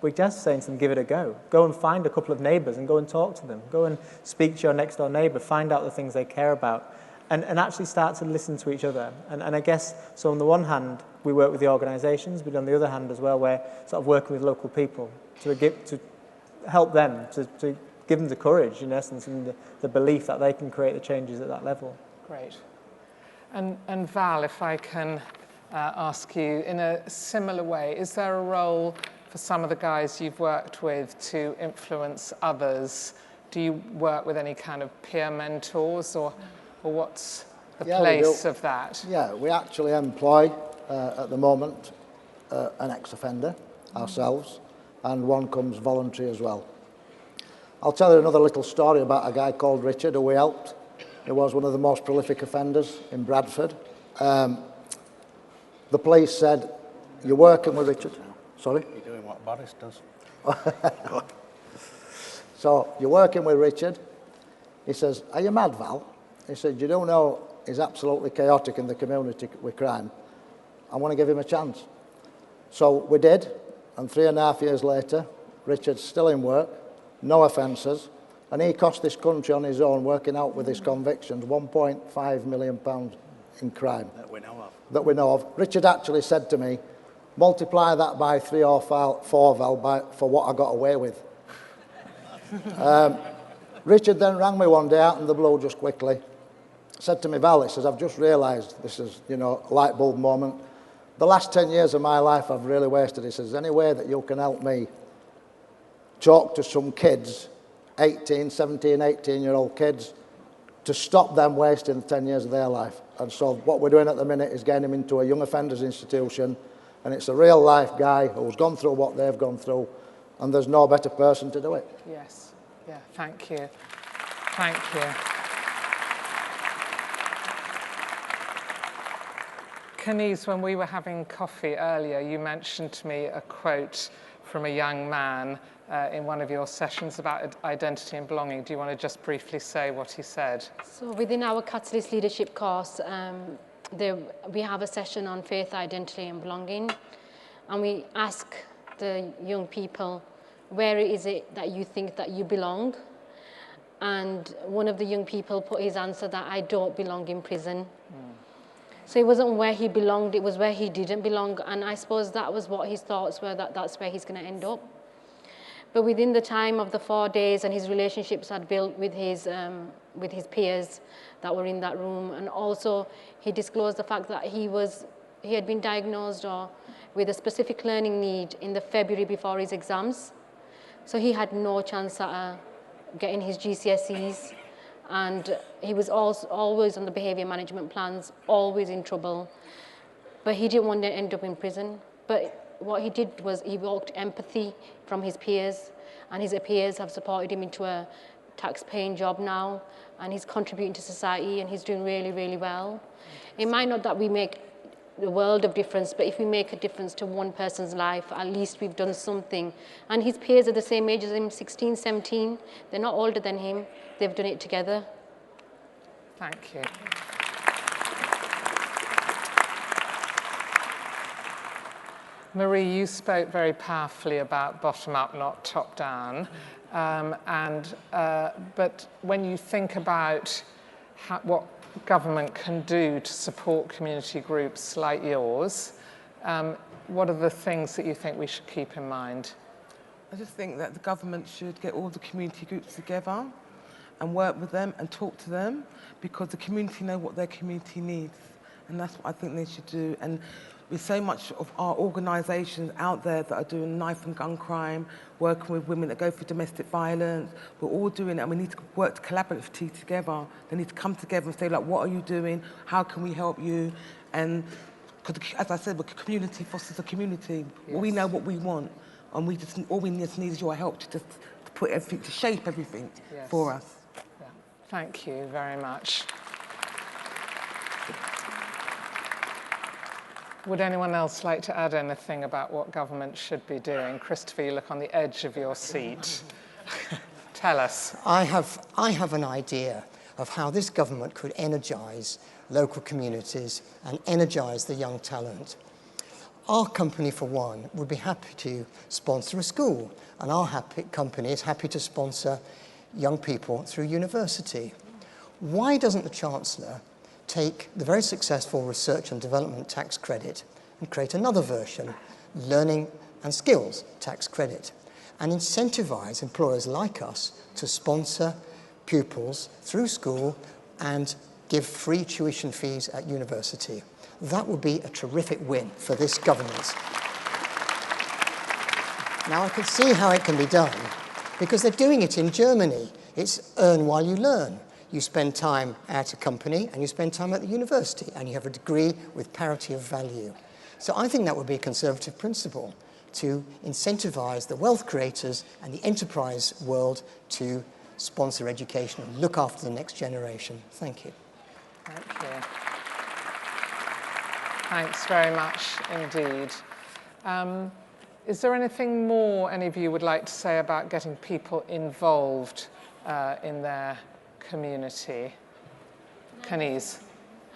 we're just saying to them, give it a go. Go and find a couple of neighbours and go and talk to them. Go and speak to your next door neighbour, find out the things they care about, and actually start to listen to each other. And I guess, so on the one hand, we work with the organisations, but on the other hand as well, we're sort of working with local people to help them, to give them the courage, in essence, and the belief that they can create the changes at that level. Great. And Val, if I can ask you, in a similar way, is there a role for some of the guys you've worked with to influence others? Do you work with any kind of peer mentors, or what's the place of that? Yeah, we actually employ, at the moment, an ex-offender ourselves, and one comes voluntary as well. I'll tell you another little story about a guy called Richard who we helped. He was one of the most prolific offenders in Bradford. The police said, "You're working with Richard." Sorry? You're doing what Boris does. So, "You're working with Richard." He says, "Are you mad, Val?" He said, "You don't know he's absolutely chaotic in the community with crime. I want to give him a chance." So we did, and 3.5 years later, Richard's still in work, no offences, and he cost this country on his own, working out with his convictions, £1.5 million in crime. That we know of. That we know of. Richard actually said to me, "Multiply that by 3 or 4, Val, for what I got away with." Richard then rang me one day out in the blue just quickly, said to me, "Val," he says, "I've just realised," this is, you know, a light bulb moment, "the last 10 years of my life I've really wasted." He says, "Any way that you can help me talk to some kids, 17, 18-year-old kids, to stop them wasting 10 years of their life?" And so what we're doing at the minute is getting him into a young offenders institution, and it's a real life guy who's gone through what they've gone through, and there's no better person to do it. Yes. Yeah, thank you. Thank you. Kenise, when we were having coffee earlier, you mentioned to me a quote from a young man in one of your sessions about identity and belonging. Do you want to just briefly say what he said? So within our Catalyst Leadership course, we have a session on faith, identity and belonging, and we ask the young people, where is it that you think that you belong? And one of the young people put his answer that I don't belong in prison. So it wasn't where he belonged, it was where he didn't belong. And I suppose that was what his thoughts were, that that's where he's going to end up. But within the time of the 4 days, and his relationships had built with his peers that were in that room, and also he disclosed the fact that he had been diagnosed with a specific learning need in the February before his exams. So he had no chance at getting his GCSEs, and he was always on the behaviour management plans, always in trouble. But he didn't want to end up in prison. But what he did was he evoked empathy from his peers, and his peers have supported him into a tax-paying job now, and he's contributing to society, and he's doing really, really well. It might not that we make the world of difference, but if we make a difference to one person's life, at least we've done something. And his peers are the same age as him, 16, 17. They're not older than him. They've done it together. Thank you. Marie, you spoke very powerfully about bottom-up, not top-down. But when you think about what government can do to support community groups like yours, what are the things that you think we should keep in mind? I just think that the government should get all the community groups together and work with them and talk to them, because the community know what their community needs, and that's what I think they should do. And with so much of our organisations out there that are doing knife and gun crime, working with women that go through domestic violence, we're all doing it, and we need to work collaboratively together. They need to come together and say, like, what are you doing? How can we help you? And because, as I said, the community fosters a community. Yes. We know what we want, and all we just need is your help to put everything, to shape everything for us. Yeah. Thank you very much. Would anyone else like to add anything about what government should be doing? Christopher, you look on the edge of your seat. Tell us. I have an idea of how this government could energise local communities and energise the young talent. Our company, for one, would be happy to sponsor a school, and our company is happy to sponsor young people through university. Why doesn't the Chancellor take the very successful research and development tax credit and create another version, learning and skills tax credit, and incentivise employers like us to sponsor pupils through school and give free tuition fees at university. That would be a terrific win for this government. Now, I can see how it can be done, because they're doing it in Germany. It's earn while you learn. You spend time at a company and you spend time at the university, and you have a degree with parity of value. So I think that would be a conservative principle, to incentivise the wealth creators and the enterprise world to sponsor education and look after the next generation. Thank you. Thank you. Thanks very much indeed. Is there anything more any of you would like to say about getting people involved in their community? Kenise?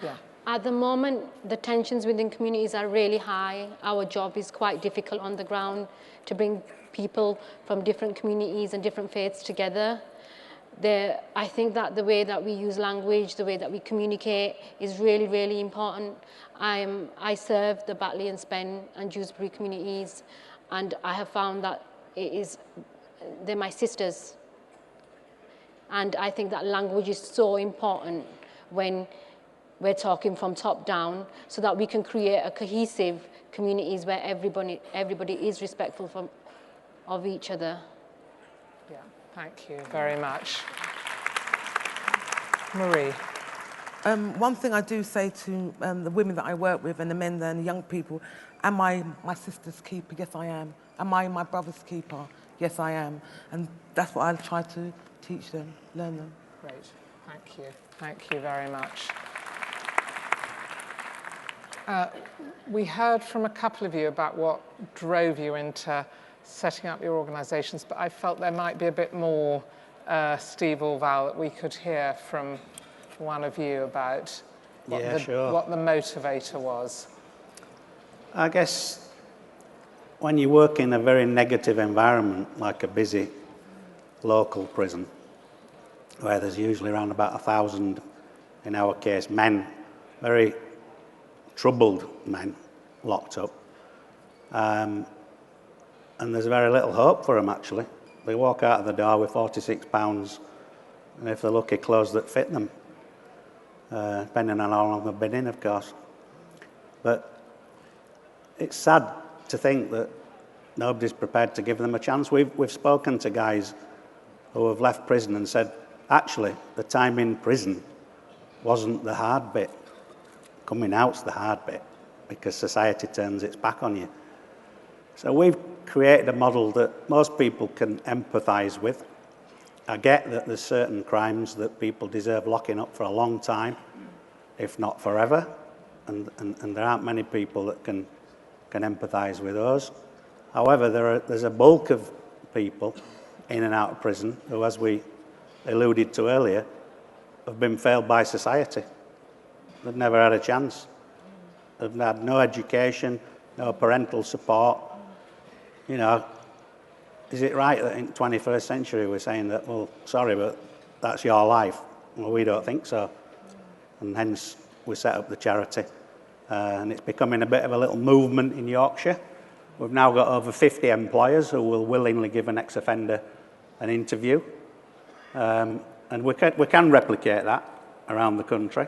Yeah. At the moment, the tensions within communities are really high. Our job is quite difficult on the ground to bring people from different communities and different faiths together. I think that the way that we use language, the way that we communicate is really, really important. I serve the Batley and Spen and Dewsbury communities, and I have found that they're my sisters. And I think that language is so important when we're talking from top down, so that we can create a cohesive communities where everybody is respectful of each other. Yeah, thank you very much. Marie? One thing I do say to the women that I work with and the men and the young people, am I my sister's keeper? Yes, I am. Am I my brother's keeper? Yes, I am. And that's what I try to teach them, learn them. Great, thank you. Thank you very much. We heard from a couple of you about what drove you into setting up your organisations, but I felt there might be a bit more, Steve or Val, that we could hear from one of you about what the motivator was. I guess when you work in a very negative environment, like a busy local prison, where there's usually around about 1,000, in our case, men, very troubled men locked up, and there's very little hope for them, actually. They walk out of the door with £46, and if they're lucky, clothes that fit them, depending on how long they've been in, of course. But it's sad to think that nobody's prepared to give them a chance. We've spoken to guys who have left prison and said, actually, the time in prison wasn't the hard bit. Coming out's the hard bit, because society turns its back on you. So we've created a model that most people can empathise with. I get that there's certain crimes that people deserve locking up for a long time, if not forever, and there aren't many people that can empathise with those. However, there's a bulk of people in and out of prison who, as we alluded to earlier, have been failed by society. They've never had a chance. They've had no education, no parental support. You know, is it right that in the 21st century we're saying that, well, sorry, but that's your life? Well, we don't think so. And hence we set up the charity. And it's becoming a bit of a little movement in Yorkshire. We've now got over 50 employers who will willingly give an ex-offender an interview. And we can replicate that around the country.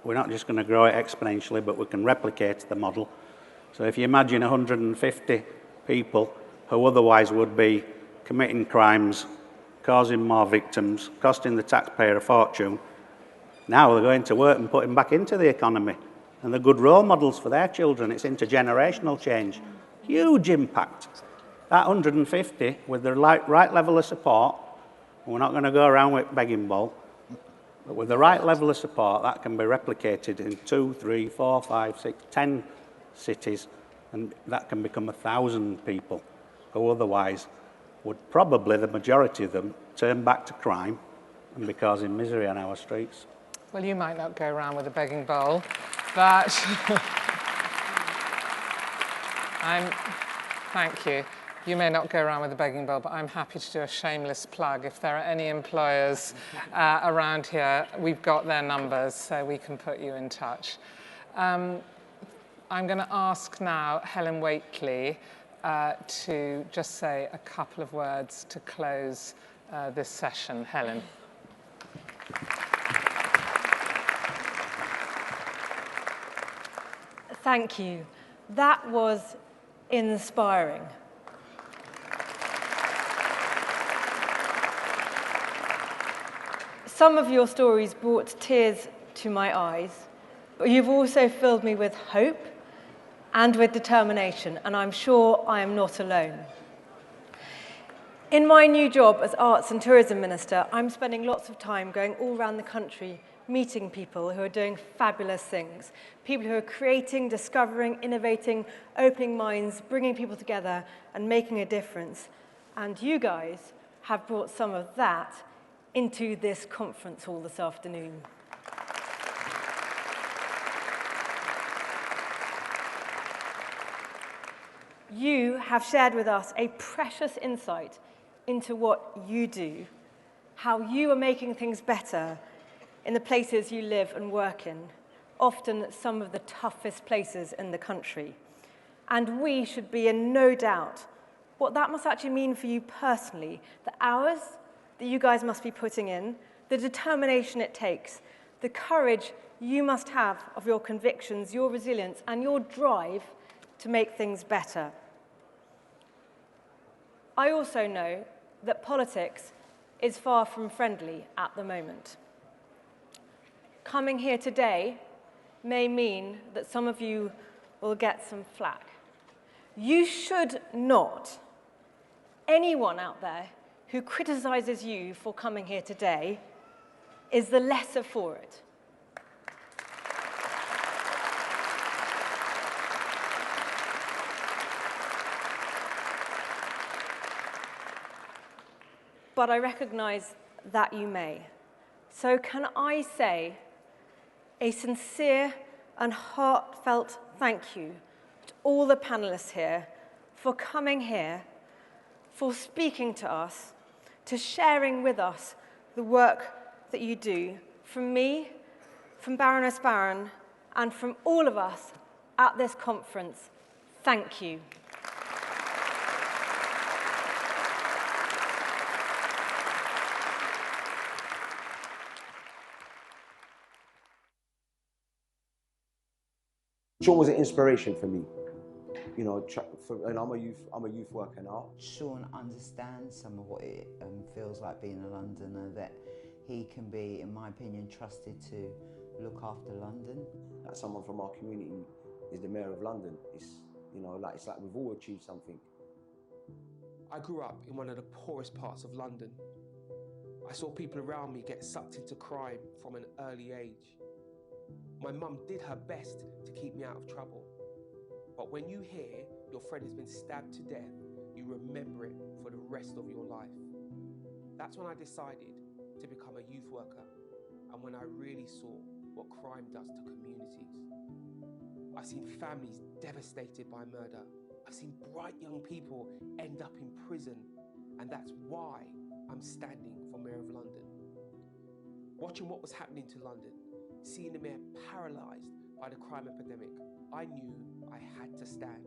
We're not just going to grow it exponentially, but we can replicate the model. So if you imagine 150 people who otherwise would be committing crimes, causing more victims, costing the taxpayer a fortune, now they're going to work and put them back into the economy. And they're good role models for their children. It's intergenerational change. Huge impact. That 150, with the right level of support, we're not going to go around with begging bowl, but with the right level of support, that can be replicated in 2, 3, 4, 5, 6, 10 cities, and that can become 1,000 people who otherwise would probably, the majority of them, turn back to crime and be causing misery on our streets. Well, you might not go around with a begging bowl, but thank you. You may not go around with a begging bowl, but I'm happy to do a shameless plug. If there are any employers around here, we've got their numbers, so we can put you in touch. I'm going to ask now Helen Waitley to just say a couple of words to close this session. Helen. Thank you. That was inspiring. Some of your stories brought tears to my eyes, but you've also filled me with hope and with determination, and I'm sure I am not alone. In my new job as Arts and Tourism Minister, I'm spending lots of time going all around the country meeting people who are doing fabulous things, people who are creating, discovering, innovating, opening minds, bringing people together and making a difference. And you guys have brought some of that into this conference hall this afternoon. You have shared with us a precious insight into what you do, how you are making things better in the places you live and work in, often some of the toughest places in the country. And we should be in no doubt what that must actually mean for you personally, the hours that you guys must be putting in, the determination it takes, the courage you must have of your convictions, your resilience, and your drive to make things better. I also know that politics is far from friendly at the moment. Coming here today may mean that some of you will get some flack. You should not. Anyone out there who criticizes you for coming here today is the lesser for it. But I recognize that you may. So can I say a sincere and heartfelt thank you to all the panelists here for coming here, for speaking to us, to sharing with us the work that you do. From me, from Baroness Barron, and from all of us at this conference, thank you. Sean was an inspiration for me, you know, and I'm a youth worker now. Sean understands some of what it feels like being a Londoner, that he can be, in my opinion, trusted to look after London. That someone from our community is the Mayor of London. It's, you know, like, it's like we've all achieved something. I grew up in one of the poorest parts of London. I saw people around me get sucked into crime from an early age. My mum did her best to keep me out of trouble. But when you hear your friend has been stabbed to death, you remember it for the rest of your life. That's when I decided to become a youth worker, and when I really saw what crime does to communities. I've seen families devastated by murder. I've seen bright young people end up in prison, and that's why I'm standing for Mayor of London. Watching what was happening to London, seeing the mayor paralysed by the crime epidemic, I knew I had to stand.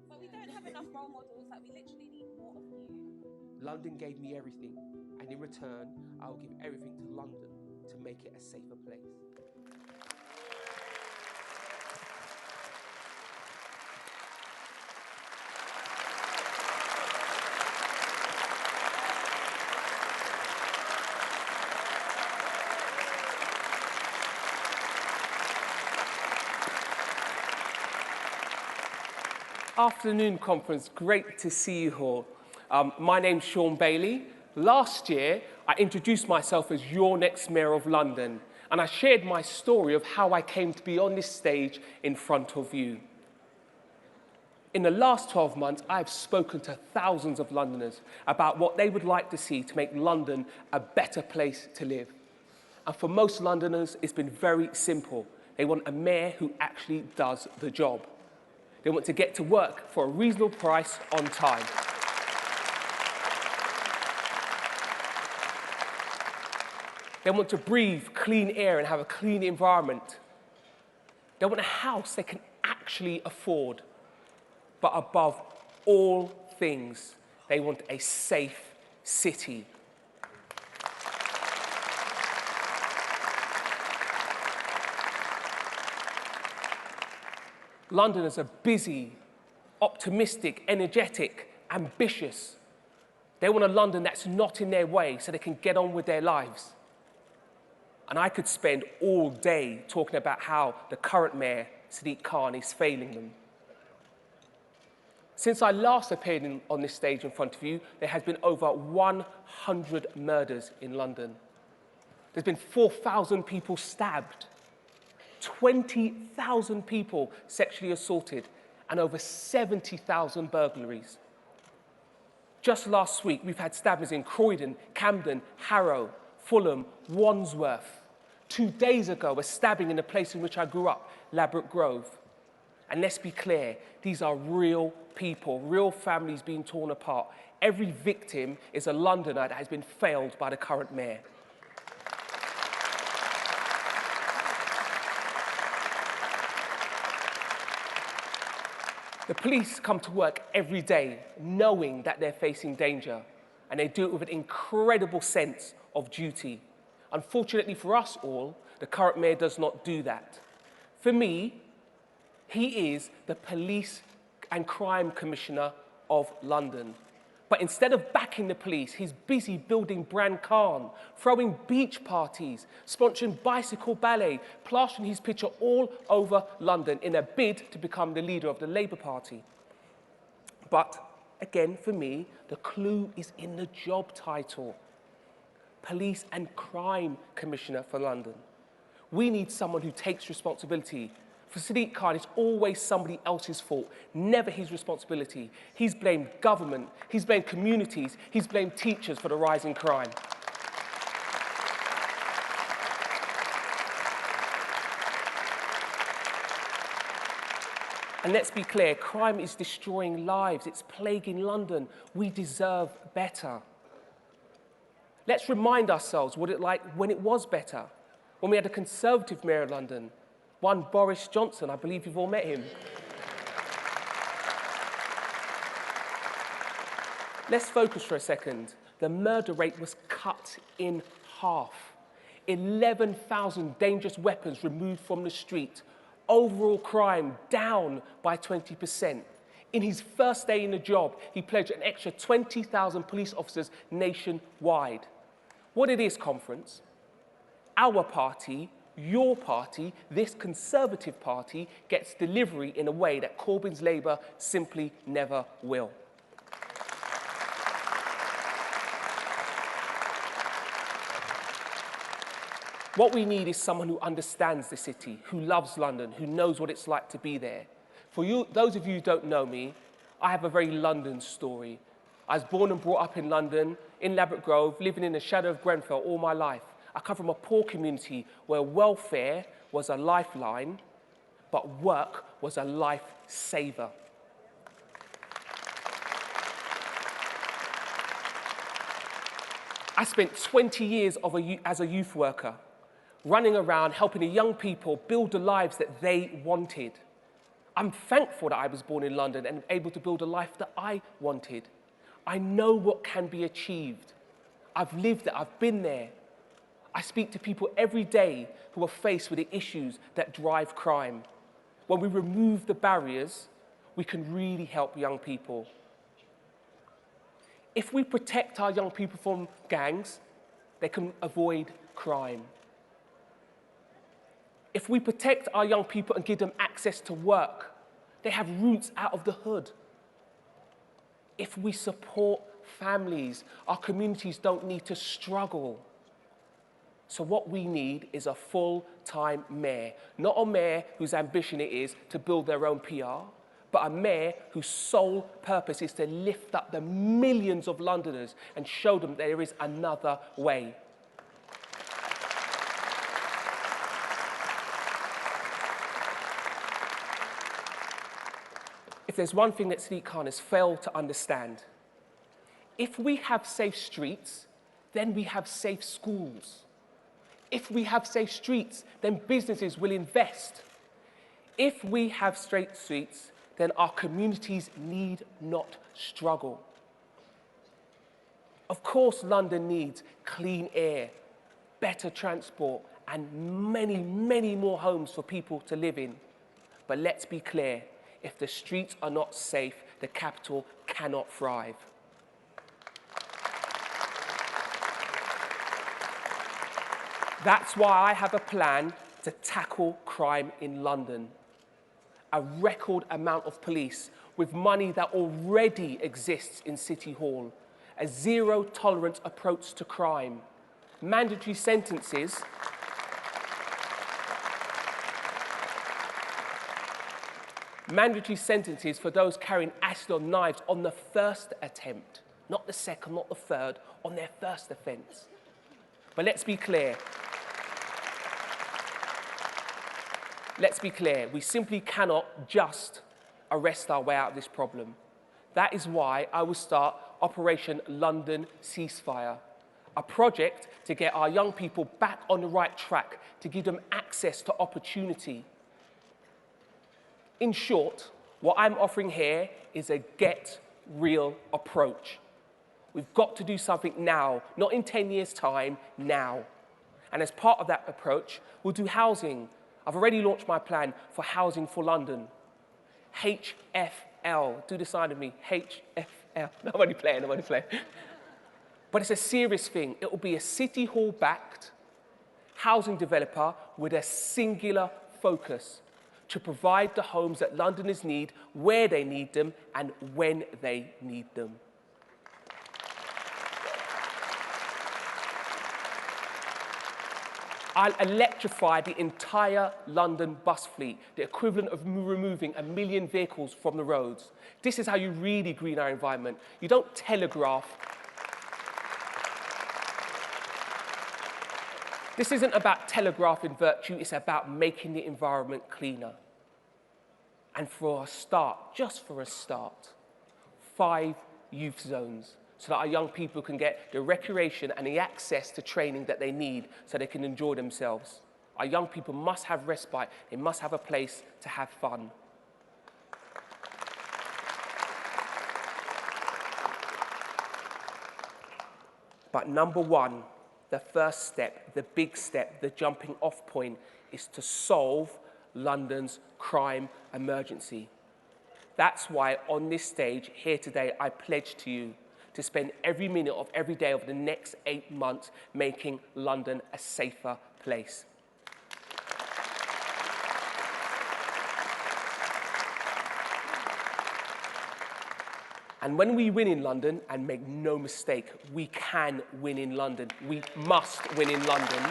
But we don't have enough role models, like we literally need more of you. London gave me everything, and in return, I will give everything to London to make it a safer place. Afternoon conference, great to see you all. My name's Sean Bailey. Last year, I introduced myself as your next Mayor of London, and I shared my story of how I came to be on this stage in front of you. In the last 12 months, I've spoken to thousands of Londoners about what they would like to see to make London a better place to live. And for most Londoners, it's been very simple. They want a mayor who actually does the job. They want to get to work for a reasonable price on time. They want to breathe clean air and have a clean environment. They want a house they can actually afford. But above all things. They want a safe city. Londoners are busy, optimistic, energetic, ambitious. They want a London that's not in their way so they can get on with their lives. And I could spend all day talking about how the current mayor, Sadiq Khan, is failing them. Since I last appeared on this stage in front of you, there has been over 100 murders in London. There's been 4,000 people stabbed, 20,000 people sexually assaulted, and over 70,000 burglaries. Just last week, we've had stabbings in Croydon, Camden, Harrow, Fulham, Wandsworth. 2 days ago, a stabbing in the place in which I grew up, Ladbroke Grove. And let's be clear, these are real people, real families being torn apart. Every victim is a Londoner that has been failed by the current mayor. The police come to work every day knowing that they're facing danger, and they do it with an incredible sense of duty. Unfortunately for us all, the current mayor does not do that. For me, he is the Police and Crime Commissioner of London. But instead of backing the police, he's busy building Brand Khan, throwing beach parties, sponsoring bicycle ballet, plastering his picture all over London in a bid to become the leader of the Labour Party. But again, for me, the clue is in the job title. Police and Crime Commissioner for London. We need someone who takes responsibility. For Sadiq Khan, it's always somebody else's fault, never his responsibility. He's blamed government, he's blamed communities, he's blamed teachers for the rise in crime. And let's be clear, crime is destroying lives, it's plaguing London. We deserve better. Let's remind ourselves what it was like when it was better, when we had a Conservative mayor of London, one Boris Johnson. I believe you've all met him. Let's focus for a second. The murder rate was cut in half. 11,000 dangerous weapons removed from the street. Overall crime down by 20%. In his first day in the job, he pledged an extra 20,000 police officers nationwide. What it is, conference, our party, your party, this Conservative party, gets delivery in a way that Corbyn's Labour simply never will. What we need is someone who understands the city, who loves London, who knows what it's like to be there. For you, those of you who don't know me, I have a very London story. I was born and brought up in London, in Ladbroke Grove, living in the shadow of Grenfell all my life. I come from a poor community where welfare was a lifeline, but work was a lifesaver. I spent 20 years as a youth worker, running around helping the young people build the lives that they wanted. I'm thankful that I was born in London and able to build a life that I wanted. I know what can be achieved. I've lived it, I've been there. I speak to people every day who are faced with the issues that drive crime. When we remove the barriers, we can really help young people. If we protect our young people from gangs, they can avoid crime. If we protect our young people and give them access to work, they have roots out of the hood. If we support families, our communities don't need to struggle. So what we need is a full-time mayor, not a mayor whose ambition it is to build their own PR, but a mayor whose sole purpose is to lift up the millions of Londoners and show them there is another way. If there's one thing that Sadiq Khan has failed to understand, if we have safe streets, then we have safe schools. If we have safe streets, then businesses will invest. If we have straight streets, then our communities need not struggle. Of course, London needs clean air, better transport, and many, many more homes for people to live in. But let's be clear, if the streets are not safe, the capital cannot thrive. That's why I have a plan to tackle crime in London. A record amount of police with money that already exists in City Hall. A zero-tolerance approach to crime. Mandatory sentences for those carrying acid or knives on the first attempt, not the second, not the third, on their first offence. But let's be clear. Let's be clear, we simply cannot just arrest our way out of this problem. That is why I will start Operation London Ceasefire, a project to get our young people back on the right track, to give them access to opportunity. In short, what I'm offering here is a get real approach. We've got to do something now, not in 10 years' time, now. And as part of that approach, we'll do housing. I've already launched my plan for Housing for London. HFL, do the sign of me, HFL. No, I'm only playing. But it's a serious thing. It will be a City Hall-backed housing developer with a singular focus to provide the homes that Londoners need, where they need them, and when they need them. I'll electrify the entire London bus fleet, the equivalent of removing 1 million vehicles from the roads. This is how you really green our environment. You don't telegraph. This isn't about telegraphing virtue, it's about making the environment cleaner. And for a start, just for a start, 5 youth zones, so that our young people can get the recreation and the access to training that they need so they can enjoy themselves. Our young people must have respite. They must have a place to have fun. But number one, the first step, the big step, the jumping off point is to solve London's crime emergency. That's why on this stage here today, I pledge to you to spend every minute of every day of the next 8 months making London a safer place. And when we win in London, and make no mistake, we can win in London. We must win in London.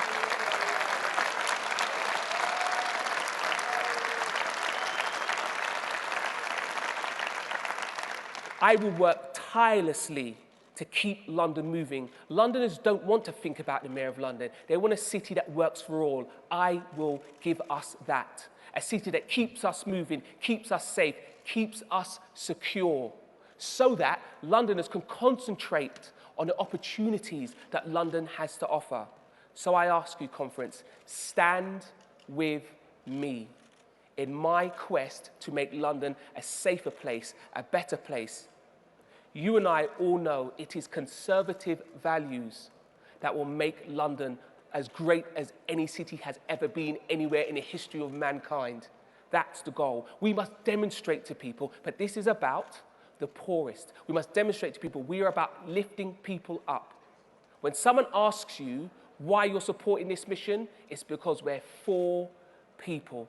I will work tirelessly to keep London moving. Londoners don't want to think about the Mayor of London. They want a city that works for all. I will give us that. A city that keeps us moving, keeps us safe, keeps us secure, so that Londoners can concentrate on the opportunities that London has to offer. So I ask you, conference, stand with me in my quest to make London a safer place, a better place. You and I all know it is conservative values that will make London as great as any city has ever been anywhere in the history of mankind. That's the goal. We must demonstrate to people, but this is about the poorest. We must demonstrate to people we are about lifting people up. When someone asks you why you're supporting this mission, it's because we're for people.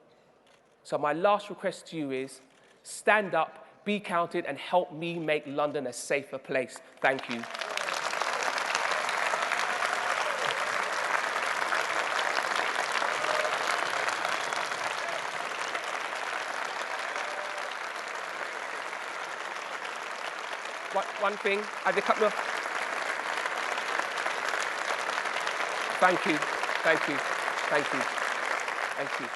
So my last request to you is stand up, be counted, and help me make London a safer place. Thank you. One thing, I have a couple of... Thank you, thank you, thank you, thank you.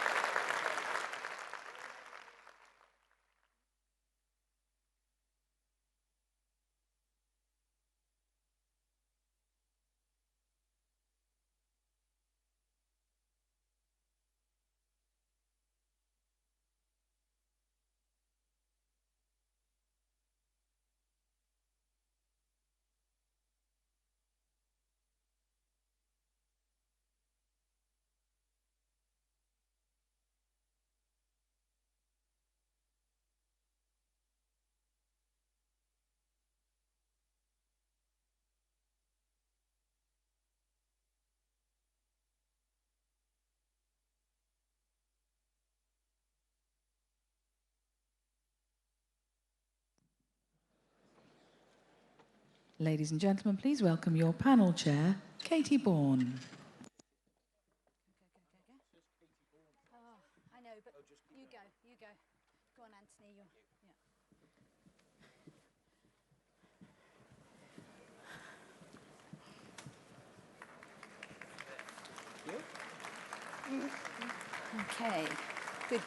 Ladies and gentlemen, please welcome your panel chair, Katie Bourne. I know, but you go. Go on, Anthony. Okay,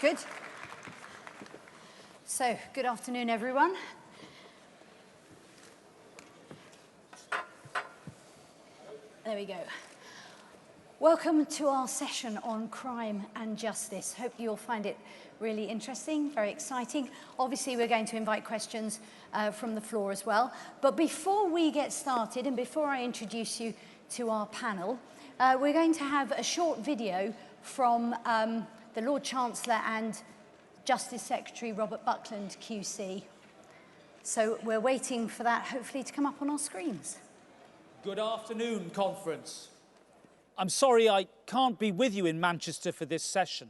good. So, good afternoon, everyone. There we go. Welcome to our session on crime and justice. Hope you'll find it really interesting, very exciting. Obviously, we're going to invite questions from the floor as well. But before we get started, and before I introduce you to our panel, we're going to have a short video from the Lord Chancellor and Justice Secretary Robert Buckland QC. So we're waiting for that, hopefully, to come up on our screens. Good afternoon, conference. I'm sorry I can't be with you in Manchester for this session.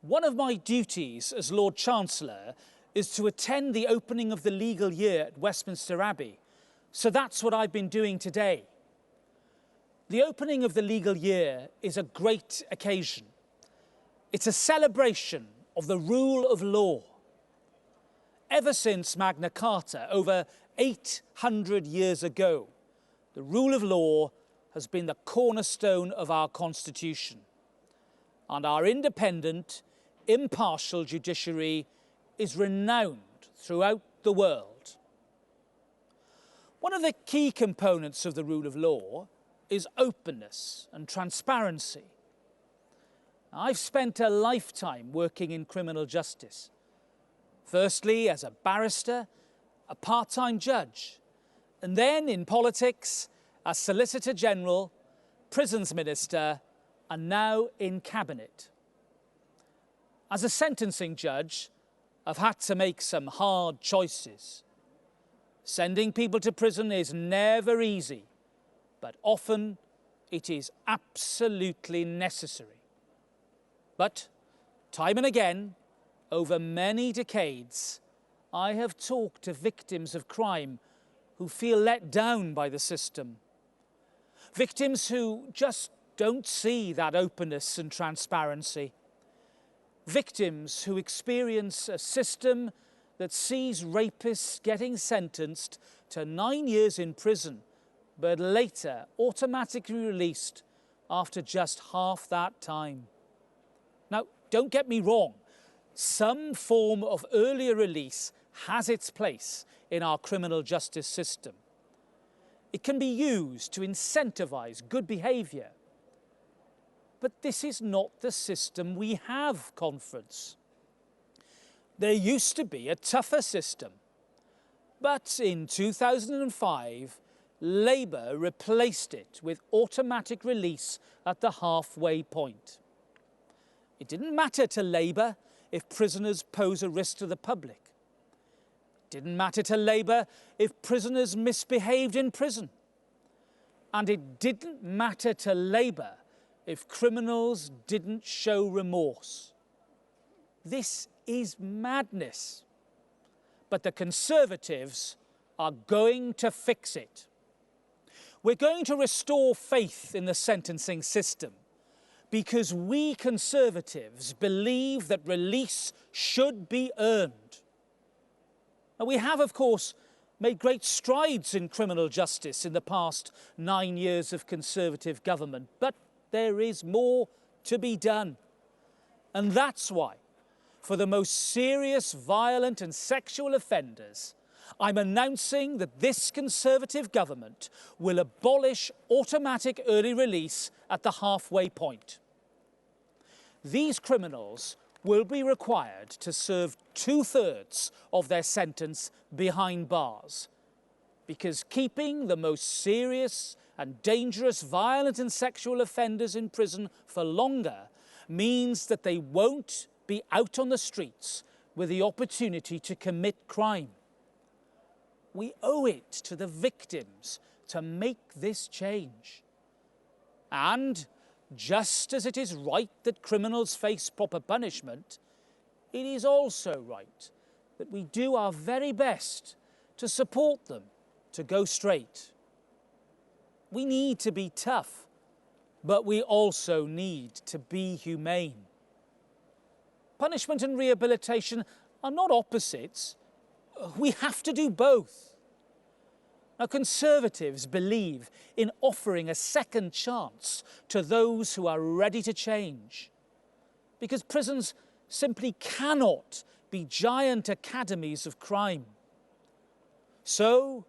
One of my duties as Lord Chancellor is to attend the opening of the legal year at Westminster Abbey, so that's what I've been doing today. The opening of the legal year is a great occasion. It's a celebration of the rule of law. Ever since Magna Carta, over 800 years ago, the rule of law has been the cornerstone of our Constitution, and our independent, impartial judiciary is renowned throughout the world. One of the key components of the rule of law is openness and transparency. I've spent a lifetime working in criminal justice, firstly as a barrister, a part-time judge, and then in politics as Solicitor General, Prisons Minister, and now in Cabinet. As a sentencing judge, I've had to make some hard choices. Sending people to prison is never easy, but often it is absolutely necessary. But time and again, over many decades, I have talked to victims of crime who feel let down by the system. Victims who just don't see that openness and transparency. Victims who experience a system that sees rapists getting sentenced to 9 years in prison, but later automatically released after just half that time. Now, don't get me wrong, some form of earlier release has its place in our criminal justice system. It can be used to incentivise good behaviour. But this is not the system we have, conference. There used to be a tougher system, but in 2005, Labour replaced it with automatic release at the halfway point. It didn't matter to Labour if prisoners pose a risk to the public. It didn't matter to Labour if prisoners misbehaved in prison. And it didn't matter to Labour if criminals didn't show remorse. This is madness. But the Conservatives are going to fix it. We're going to restore faith in the sentencing system because we Conservatives believe that release should be earned. Now, we have, of course, made great strides in criminal justice in the past 9 years of Conservative government, but there is more to be done. And that's why, for the most serious violent and sexual offenders, I'm announcing that this Conservative government will abolish automatic early release at the halfway point. These criminals will be required to serve 2/3 of their sentence behind bars, because keeping the most serious and dangerous violent and sexual offenders in prison for longer means that they won't be out on the streets with the opportunity to commit crime. We owe it to the victims to make this change. And just as it is right that criminals face proper punishment, it is also right that we do our very best to support them to go straight. We need to be tough, but we also need to be humane. Punishment and rehabilitation are not opposites. We have to do both. Now, Conservatives believe in offering a second chance to those who are ready to change, because prisons simply cannot be giant academies of crime. So,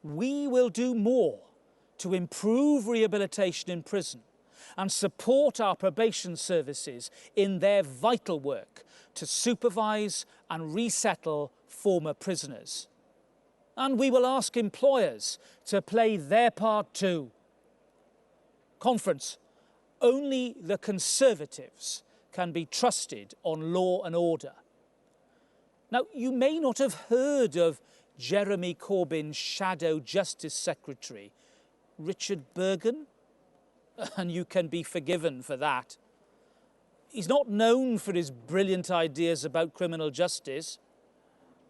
we will do more to improve rehabilitation in prison and support our probation services in their vital work to supervise and resettle former prisoners. And we will ask employers to play their part too. Conference, only the Conservatives can be trusted on law and order. Now, you may not have heard of Jeremy Corbyn's Shadow Justice Secretary, Richard Bergen, and you can be forgiven for that. He's not known for his brilliant ideas about criminal justice.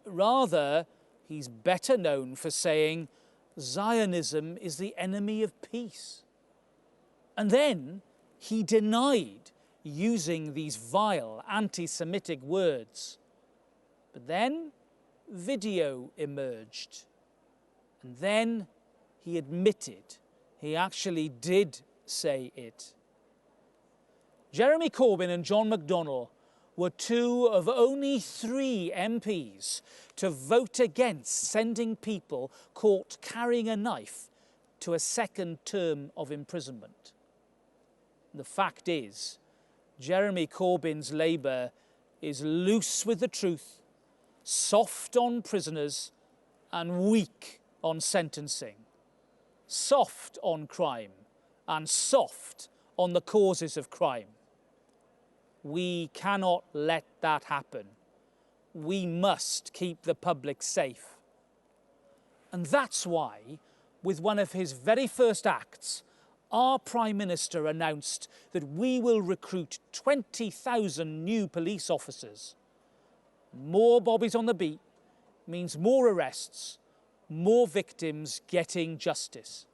Rather, he's better known for saying Zionism is the enemy of peace. And then he denied using these vile anti-Semitic words. But then video emerged. And then he admitted he actually did say it. Jeremy Corbyn and John McDonnell were two of only 3 MPs to vote against sending people caught carrying a knife to a second term of imprisonment. The fact is, Jeremy Corbyn's Labour is loose with the truth, soft on prisoners and weak on sentencing, soft on crime and soft on the causes of crime. We cannot let that happen. We must keep the public safe. And that's why, with one of his very first acts, our Prime Minister announced that we will recruit 20,000 new police officers. More bobbies on the beat means more arrests, more victims getting justice.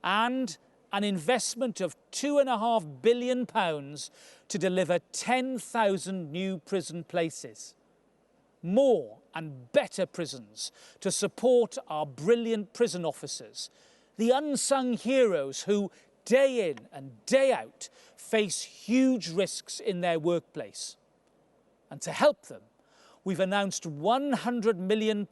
And an investment of £2.5 billion to deliver 10,000 new prison places. More and better prisons to support our brilliant prison officers, the unsung heroes who, day in and day out, face huge risks in their workplace. And to help them, we've announced £100 million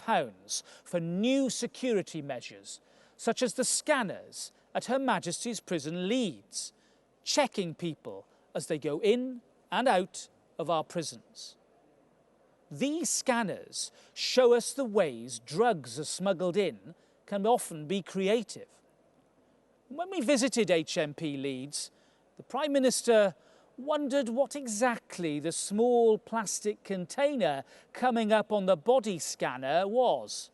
for new security measures, such as the scanners at Her Majesty's Prison Leeds, checking people as they go in and out of our prisons. These scanners show us the ways drugs are smuggled in can often be creative. When we visited HMP Leeds, the Prime Minister wondered what exactly the small plastic container coming up on the body scanner was.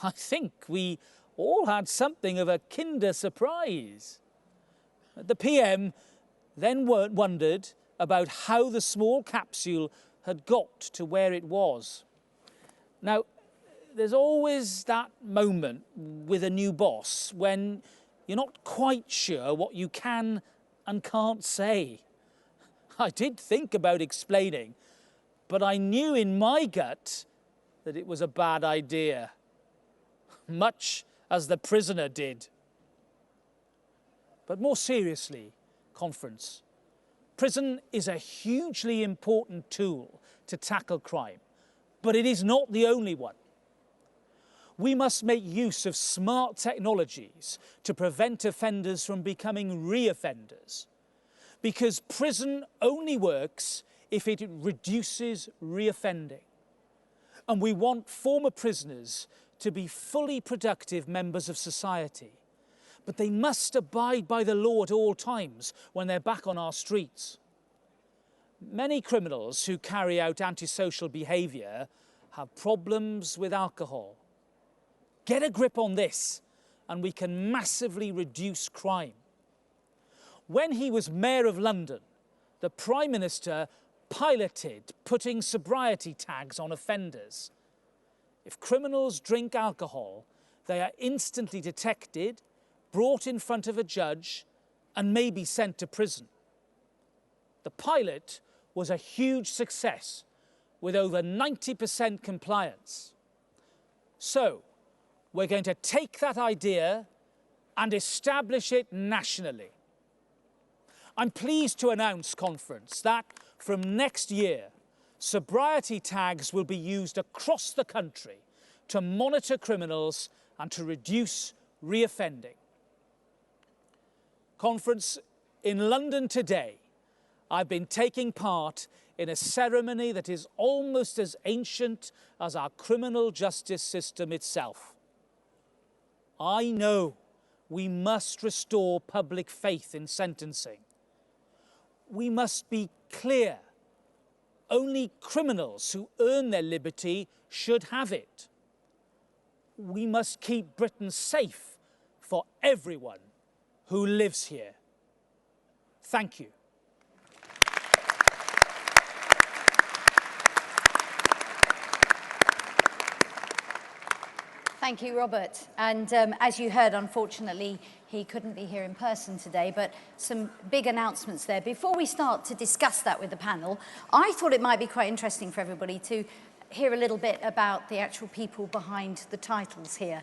I think we all had something of a Kinder surprise. The PM then wondered about how the small capsule had got to where it was. Now, there's always that moment with a new boss when you're not quite sure what you can and can't say. I did think about explaining, but I knew in my gut that it was a bad idea, much as the prisoner did. But more seriously, Conference, prison is a hugely important tool to tackle crime, but it is not the only one. We must make use of smart technologies to prevent offenders from becoming re-offenders, because prison only works if it reduces re-offending. And we want former prisoners to be fully productive members of society, but they must abide by the law at all times when they're back on our streets. Many criminals who carry out antisocial behaviour have problems with alcohol. Get a grip on this, and we can massively reduce crime. When he was Mayor of London, the Prime Minister piloted putting sobriety tags on offenders. If criminals drink alcohol, They are instantly detected, brought in front of a judge, and may be sent to prison. The pilot was a huge success, with over 90% compliance. So, we're going to take that idea and establish it nationally. I'm pleased to announce, Conference, that from next year, sobriety tags will be used across the country to monitor criminals and to reduce reoffending. Conference, in London today, I've been taking part in a ceremony that is almost as ancient as our criminal justice system itself. I know we must restore public faith in sentencing. We must be clear. Only criminals who earn their liberty should have it. We must keep Britain safe for everyone who lives here. Thank you. Thank you, Robert. And as you heard, unfortunately, he couldn't be here in person today, but some big announcements there. Before we start to discuss that with the panel, I thought it might be quite interesting for everybody to hear a little bit about the actual people behind the titles here.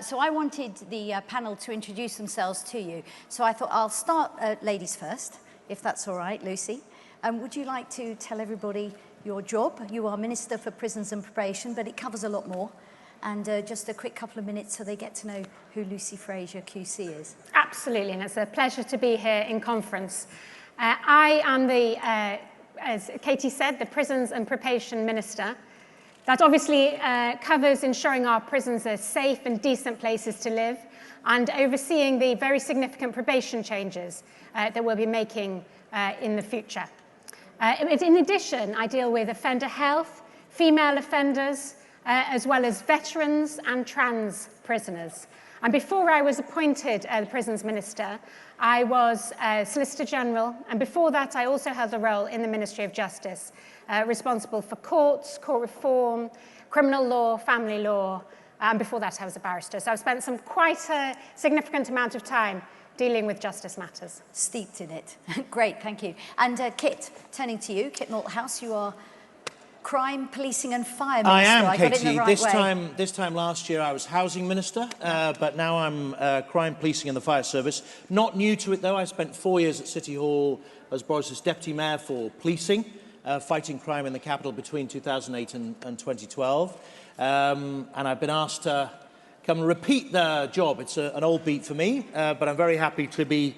So I wanted the panel to introduce themselves to you. So I thought I'll start ladies first, if that's all right, Lucy. Would you like to tell everybody your job? You are Minister for Prisons and Probation, but it covers a lot more. And just a quick couple of minutes so they get to know who Lucy Fraser QC is. Absolutely, and it's a pleasure to be here in conference. I am the, as Katie said, the Prisons and Probation Minister. That obviously covers ensuring our prisons are safe and decent places to live and overseeing the very significant probation changes that we'll be making in the future. In addition, I deal with offender health, female offenders, as well as veterans and trans prisoners. And before I was appointed the Prisons Minister, I was Solicitor General, and before that I also held a role in the Ministry of Justice, responsible for courts, court reform, criminal law, family law, and before that I was a barrister. So I've spent quite a significant amount of time dealing with justice matters. Steeped in it. Great, thank you. And Kit, turning to you, Kit Malthouse, you are Crime, Policing and Fire Minister. I am, I Katie. got it in the right This time last year I was Housing Minister, but now I'm Crime, Policing and the Fire Service. Not new to it though. I spent 4 years at City Hall as Boris's Deputy Mayor for Policing, fighting crime in the capital between 2008 and 2012. And I've been asked to come and repeat the job. It's an old beat for me, but I'm very happy to be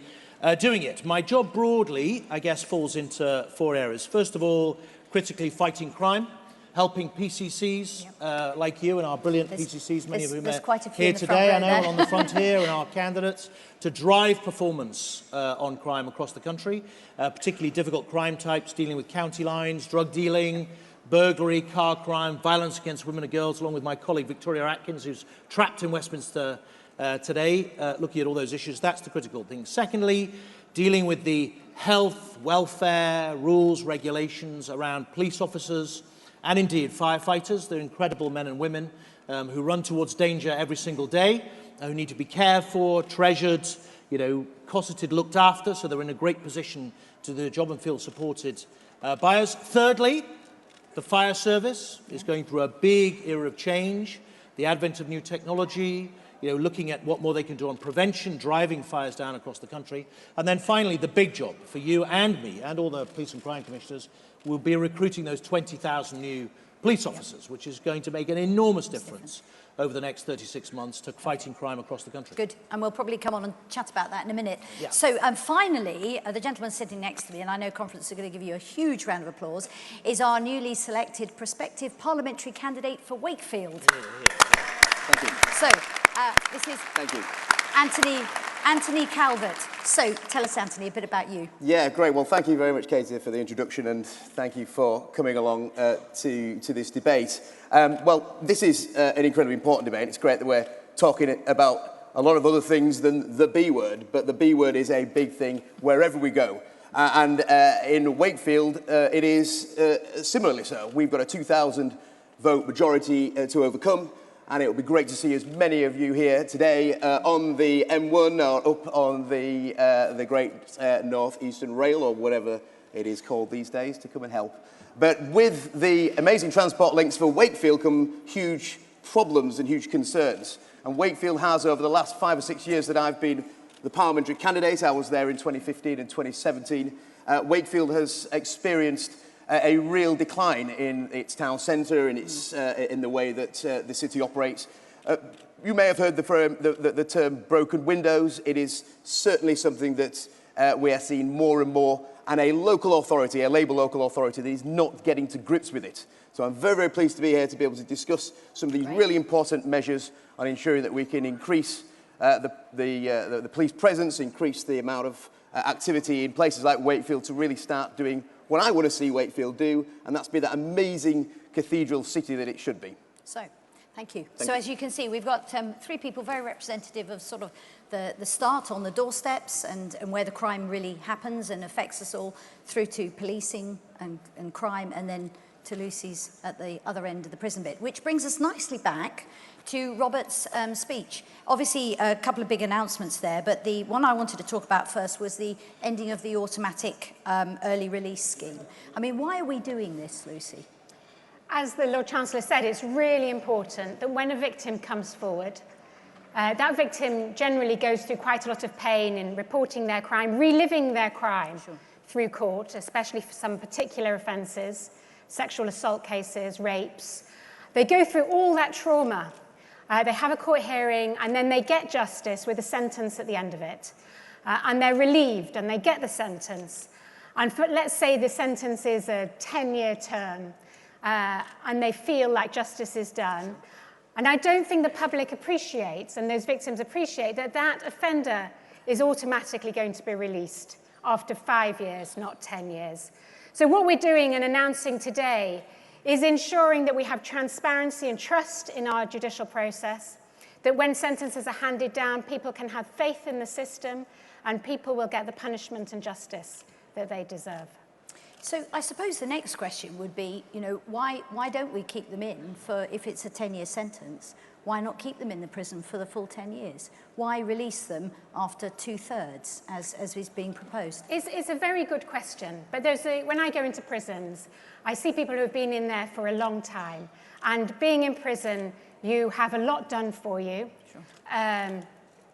doing it. My job broadly, I guess, falls into 4 areas. First of all, critically fighting crime, helping PCCs like you and our brilliant PCCs, many of whom are here today, I know, and on the front here, and our candidates, to drive performance on crime across the country, particularly difficult crime types, dealing with county lines, drug dealing, burglary, car crime, violence against women and girls, along with my colleague Victoria Atkins, who's trapped in Westminster today, looking at all those issues. That's the critical thing. Secondly, dealing with the health, welfare, rules, regulations around police officers and indeed firefighters. They're incredible men and women who run towards danger every single day, who need to be cared for, treasured, cosseted, looked after, so they're in a great position to do the job and feel supported by us. Thirdly, the fire service is going through a big era of change, the advent of new technology, looking at what more they can do on prevention, driving fires down across the country. And then finally, the big job for you and me and all the police and crime commissioners will be recruiting those 20,000 new police officers, which is going to make an enormous difference over the next 36 months to fighting crime across the country. Good, and we'll probably come on and chat about that in a minute. Yeah. So finally, the gentleman sitting next to me, and I know conference are going to give you a huge round of applause, is our newly selected prospective parliamentary candidate for Wakefield. Thank you. So, this is Thank you. Anthony Calvert. So, tell us, Anthony, a bit about you. Yeah, great. Well, thank you very much, Katie, for the introduction, and thank you for coming along to this debate. Well, this is an incredibly important debate. It's great that we're talking about a lot of other things than the B word, but the B word is a big thing wherever we go. And in Wakefield, it is similarly so. We've got a 2,000 vote majority to overcome. and it will be great to see as many of you here today on the M1 or up on the Great North Eastern Rail, or whatever it is called these days, to come and help. But with the amazing transport links for Wakefield come huge problems and huge concerns. And Wakefield has, over the last 5 or 6 years that I've been the parliamentary candidate, I was there in 2015 and 2017, Wakefield has experienced a real decline in its town centre, in the way that the city operates. You may have heard the term broken windows. It is certainly something that we are seeing more and more, and a local authority, a Labour local authority, that is not getting to grips with it. So I'm very, very pleased to be here to be able to discuss some of these really important measures on ensuring that we can increase the police presence, increase the amount of activity in places like Wakefield to really start doing what I want to see Wakefield do, and that's be that amazing cathedral city that it should be. So, thank you. As you can see, we've got 3 people very representative of sort of the start on the doorsteps and where the crime really happens and affects us all, through to policing and crime, and then to Lucy's at the other end of the prison bit, which brings us nicely back to Robert's speech. Obviously, a couple of big announcements there, but the one I wanted to talk about first was the ending of the automatic early release scheme. I mean, why are we doing this, Lucy? As the Lord Chancellor said, it's really important that when a victim comes forward, that victim generally goes through quite a lot of pain in reporting their crime, reliving their crime through court, especially for some particular offences, sexual assault cases, rapes. They go through all that trauma. They have a court hearing, and then they get justice with a sentence at the end of it. And they're relieved, and they get the sentence. And let's say the sentence is a 10-year term, and they feel like justice is done. And I don't think the public appreciates, and those victims appreciate, that that offender is automatically going to be released after 5 years, not 10 years. So what we're doing and announcing today is ensuring that we have transparency and trust in our judicial process, that when sentences are handed down, people can have faith in the system, and people will get the punishment and justice that they deserve. So I suppose the next question would be, you know, why don't we keep them in for, if it's a 10-year sentence, why not keep them in the prison for the full 10 years? Why release them after 2/3, as is being proposed? It's a very good question. But when I go into prisons, I see people who have been in there for a long time. And being in prison, you have a lot done for you. Sure.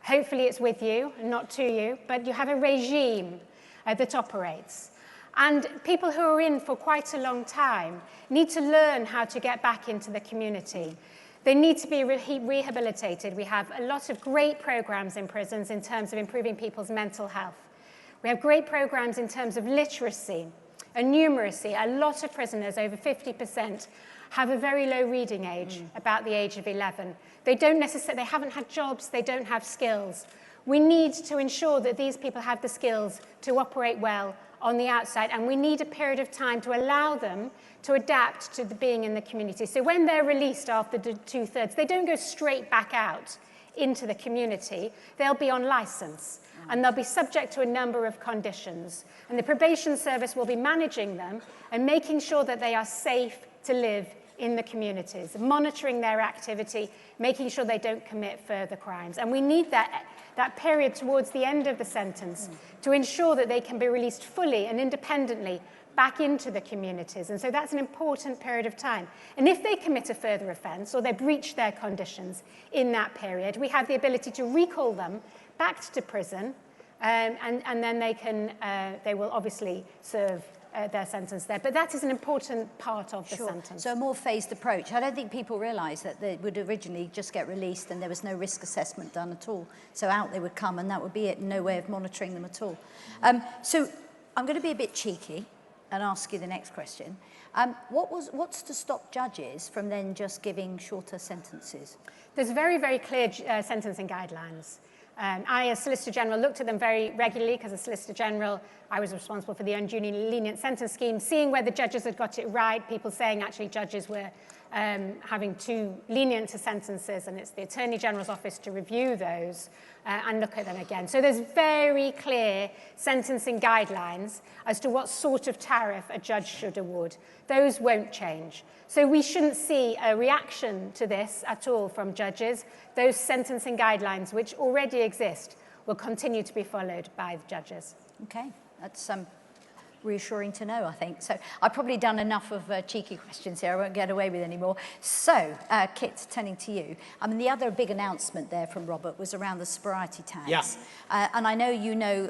Hopefully it's with you, and not to you. But you have a regime that operates. And people who are in for quite a long time need to learn how to get back into the community. They need to be rehabilitated. We have a lot of great programs in prisons in terms of improving people's mental health. We have great programs in terms of literacy and numeracy. A lot of prisoners, over 50%, have a very low reading age, about the age of 11. They haven't had jobs, they don't have skills. We need to ensure that these people have the skills to operate well on the outside, and we need a period of time to allow them to adapt to being in the community. So when they're released after the 2/3, they don't go straight back out into the community. They'll be on licence, and they'll be subject to a number of conditions. And the probation service will be managing them and making sure that they are safe to live in the communities, monitoring their activity, making sure they don't commit further crimes. And we need that period towards the end of the sentence to ensure that they can be released fully and independently back into the communities. And so that's an important period of time. And if they commit a further offence or they breach their conditions in that period, we have the ability to recall them back to prison, and then they will obviously serve their sentence there. But that is an important part of the sentence. So a more phased approach. I don't think people realise that they would originally just get released and there was no risk assessment done at all. So out they would come, and that would be it, no way of monitoring them at all. So I'm going to be a bit cheeky and ask you the next question. What's to stop judges from then just giving shorter sentences? There's very, very clear sentencing guidelines. I, as Solicitor General, looked at them very regularly because as Solicitor General, I was responsible for the unduly lenient sentence scheme, seeing where the judges had got it right, people saying actually judges were having too lenient to sentences, and it's the Attorney General's office to review those and look at them again. So there's very clear sentencing guidelines as to what sort of tariff a judge should award. Those won't change. So we shouldn't see a reaction to this at all from judges. Those sentencing guidelines, which already exist, will continue to be followed by the judges. Okay, that's reassuring to know, I think. So I've probably done enough of cheeky questions here. I won't get away with any more. So, Kit, turning to you. I mean, the other big announcement there from Robert was around the sobriety tags. Yeah. And I know you know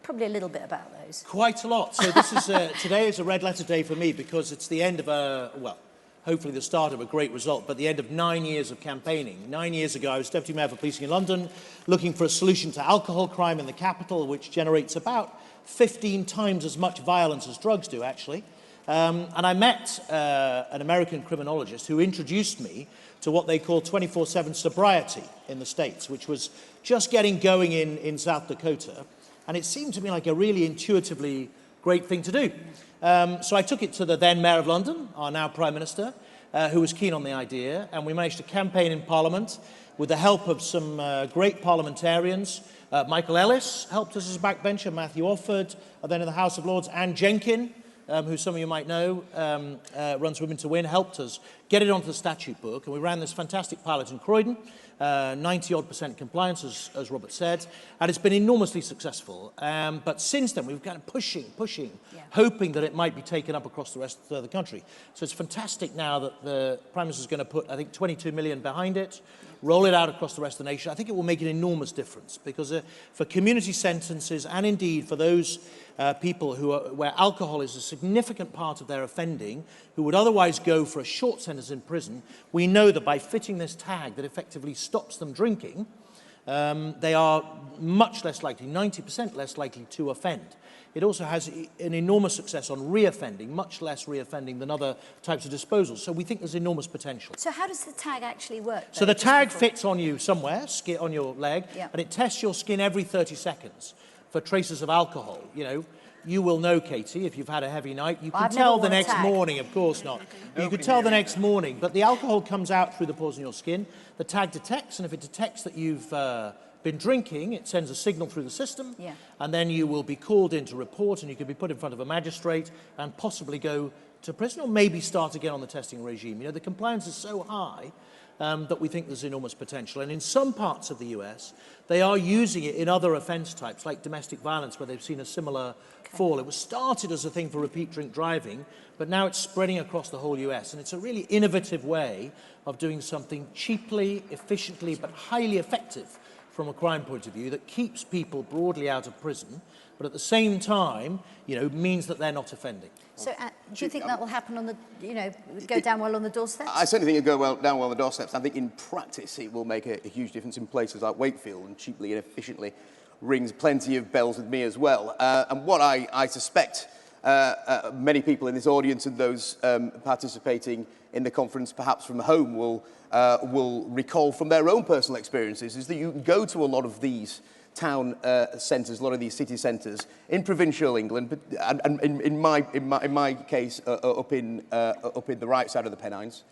probably a little bit about those. Quite a lot. So this is today is a red letter day for me because it's the end of well, hopefully the start of a great result, but the end of 9 years of campaigning. 9 years ago, I was Deputy Mayor for Policing in London, looking for a solution to alcohol crime in the capital, which generates about 15 times as much violence as drugs do, actually. And I met an American criminologist who introduced me to what they call 24/7 sobriety in the States, which was just getting going in South Dakota. And it seemed to me like a really intuitively great thing to do. So I took it to the then Mayor of London, our now Prime Minister, who was keen on the idea. And we managed to campaign in Parliament with the help of some great parliamentarians. Michael Ellis helped us as a backbencher, Matthew Offord, then in the House of Lords, Anne Jenkin, who some of you might know, runs Women to Win, helped us get it onto the statute book. And we ran this fantastic pilot in Croydon, 90-odd% compliance, as Robert said, and it's been enormously successful. But since then, we've kind of pushing, hoping that it might be taken up across the rest of the country. So it's fantastic now that the Prime Minister is going to put, I think, 22 million behind it, roll it out across the rest of the nation. I think it will make an enormous difference because for community sentences and indeed for those people where alcohol is a significant part of their offending, who would otherwise go for a short sentence in prison, we know that by fitting this tag that effectively stops them drinking, they are much less likely, 90% less likely to offend. It also has an enormous success on reoffending, much less reoffending than other types of disposals. So we think there's enormous potential. So how does the tag actually work, though? So the tag fits on you somewhere, on your leg, Yeah. and it tests your skin every 30 seconds for traces of alcohol. You know, you will know, Katie, if you've had a heavy night, you can tell the next morning, of course not. You can tell the next morning, but the alcohol comes out through the pores in your skin. The tag detects, and if it detects that you've been drinking, it sends a signal through the system, and then you will be called in to report, and you can be put in front of a magistrate and possibly go to prison or maybe start again on the testing regime. You know, the compliance is so high that we think there's enormous potential. And in some parts of the US, they are using it in other offence types, like domestic violence, where they've seen a similar fall. It was started as a thing for repeat drink driving, but now it's spreading across the whole US. And it's a really innovative way of doing something cheaply, efficiently, but highly effective from a crime point of view that keeps people broadly out of prison, but at the same time, you know, means that they're not offending. So do you think that will happen on the, you know, go down well on the doorsteps? I certainly think it'll go down well on the doorsteps. I think in practice it will make a huge difference in places like Wakefield, and cheaply and efficiently rings plenty of bells with me as well. And what I suspect many people in this audience and those participating in the conference perhaps from home will recall from their own personal experiences is that you can go to a lot of these town centres, a lot of these city centres in provincial England, but and in my case up in the right side of the Pennines,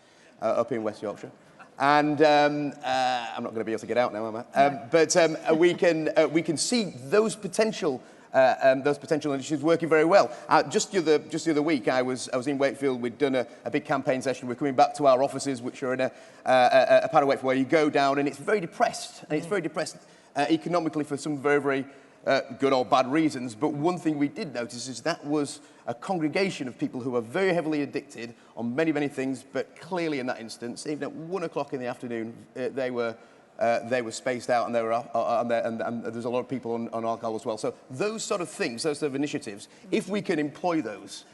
up in West Yorkshire. And I'm not going to be able to get out now, am I? But we can see those potential initiatives working very well. Just the other week, I was in Wakefield. We'd done a big campaign session. We're coming back to our offices, which are in a part of Wakefield where you go down, and it's very depressed. And it's very depressed economically for some very, very good or bad reasons. But one thing we did notice is that was a congregation of people who were very heavily addicted on many, many things. But clearly, in that instance, even at 1 o'clock in the afternoon, they were spaced out, and and there's a lot of people on alcohol as well. So those sort of things, those sort of initiatives, if we can employ those,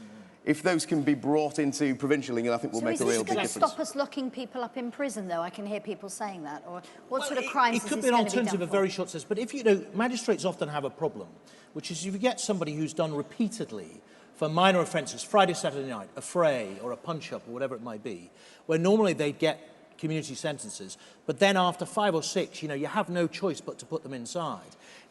if those can be brought into provincial England, I think will make a real big difference. So is this going to stop us locking people up in prison, though? I can hear people saying that. Or what sort of crimes is this going to be done for? It could be an alternative of very short sentence, but if you know, magistrates often have a problem, which is if you get somebody who's done repeatedly for minor offences, Friday, Saturday night, a fray or a punch-up or whatever it might be, where normally they'd get community sentences, but then after 5 or 6, you know, you have no choice but to put them inside.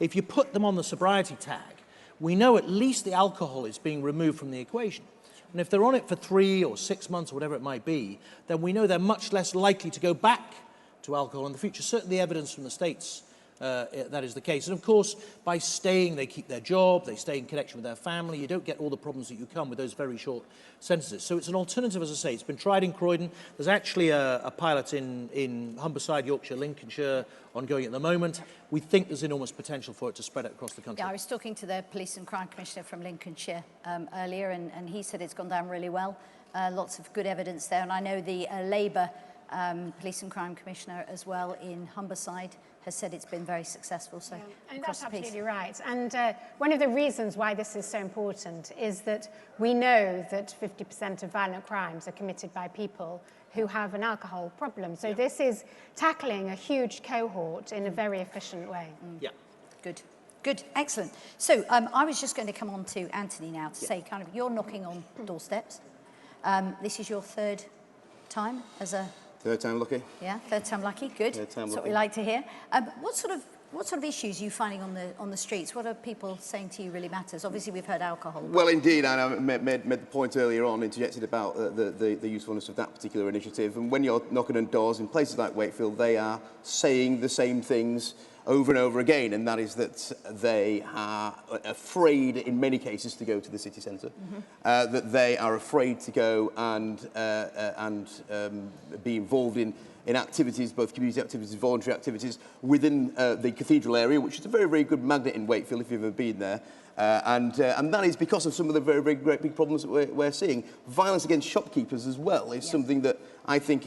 If you put them on the sobriety tag, we know at least the alcohol is being removed from the equation. And if they're on it for 3 or 6 months or whatever it might be, then we know they're much less likely to go back to alcohol in the future. Certainly evidence from the States that is the case. And of course, by staying, they keep their job, they stay in connection with their family. You don't get all the problems that you come with those very short sentences. So it's an alternative, as I say. It's been tried in Croydon. There's actually a pilot in Humberside, Yorkshire, Lincolnshire, ongoing at the moment. We think there's enormous potential for it to spread out across the country. Yeah, I was talking to the Police and Crime Commissioner from Lincolnshire earlier, and he said it's gone down really well. Lots of good evidence there. And I know the Labour Police and Crime Commissioner as well in Humberside has said it's been very successful. So and that's absolutely right. And one of the reasons why this is so important is that we know that 50% of violent crimes are committed by people who have an alcohol problem. So this is tackling a huge cohort in a very efficient way. Yeah. Good. Good, excellent. So I was just going to come on to Anthony now to say kind of you're knocking on doorsteps. This is your third time as a... Third time lucky. Yeah, third time lucky. Good. Third time That's lucky. what we like to hear. What sort of issues are you finding on the streets? What are people saying to you really matters? Obviously, we've heard alcohol. Well, indeed, and I made the point earlier on, interjected about the usefulness of that particular initiative. And when you're knocking on doors in places like Wakefield, they are saying the same things over and over again, and that is that they are afraid, in many cases, to go to the city centre, that they are afraid to go and be involved in activities, both community activities, voluntary activities, within the cathedral area, which is a very, very good magnet in Wakefield, if you've ever been there. And that is because of some of the very, very great big problems that we're seeing. Violence against shopkeepers as well is something that I think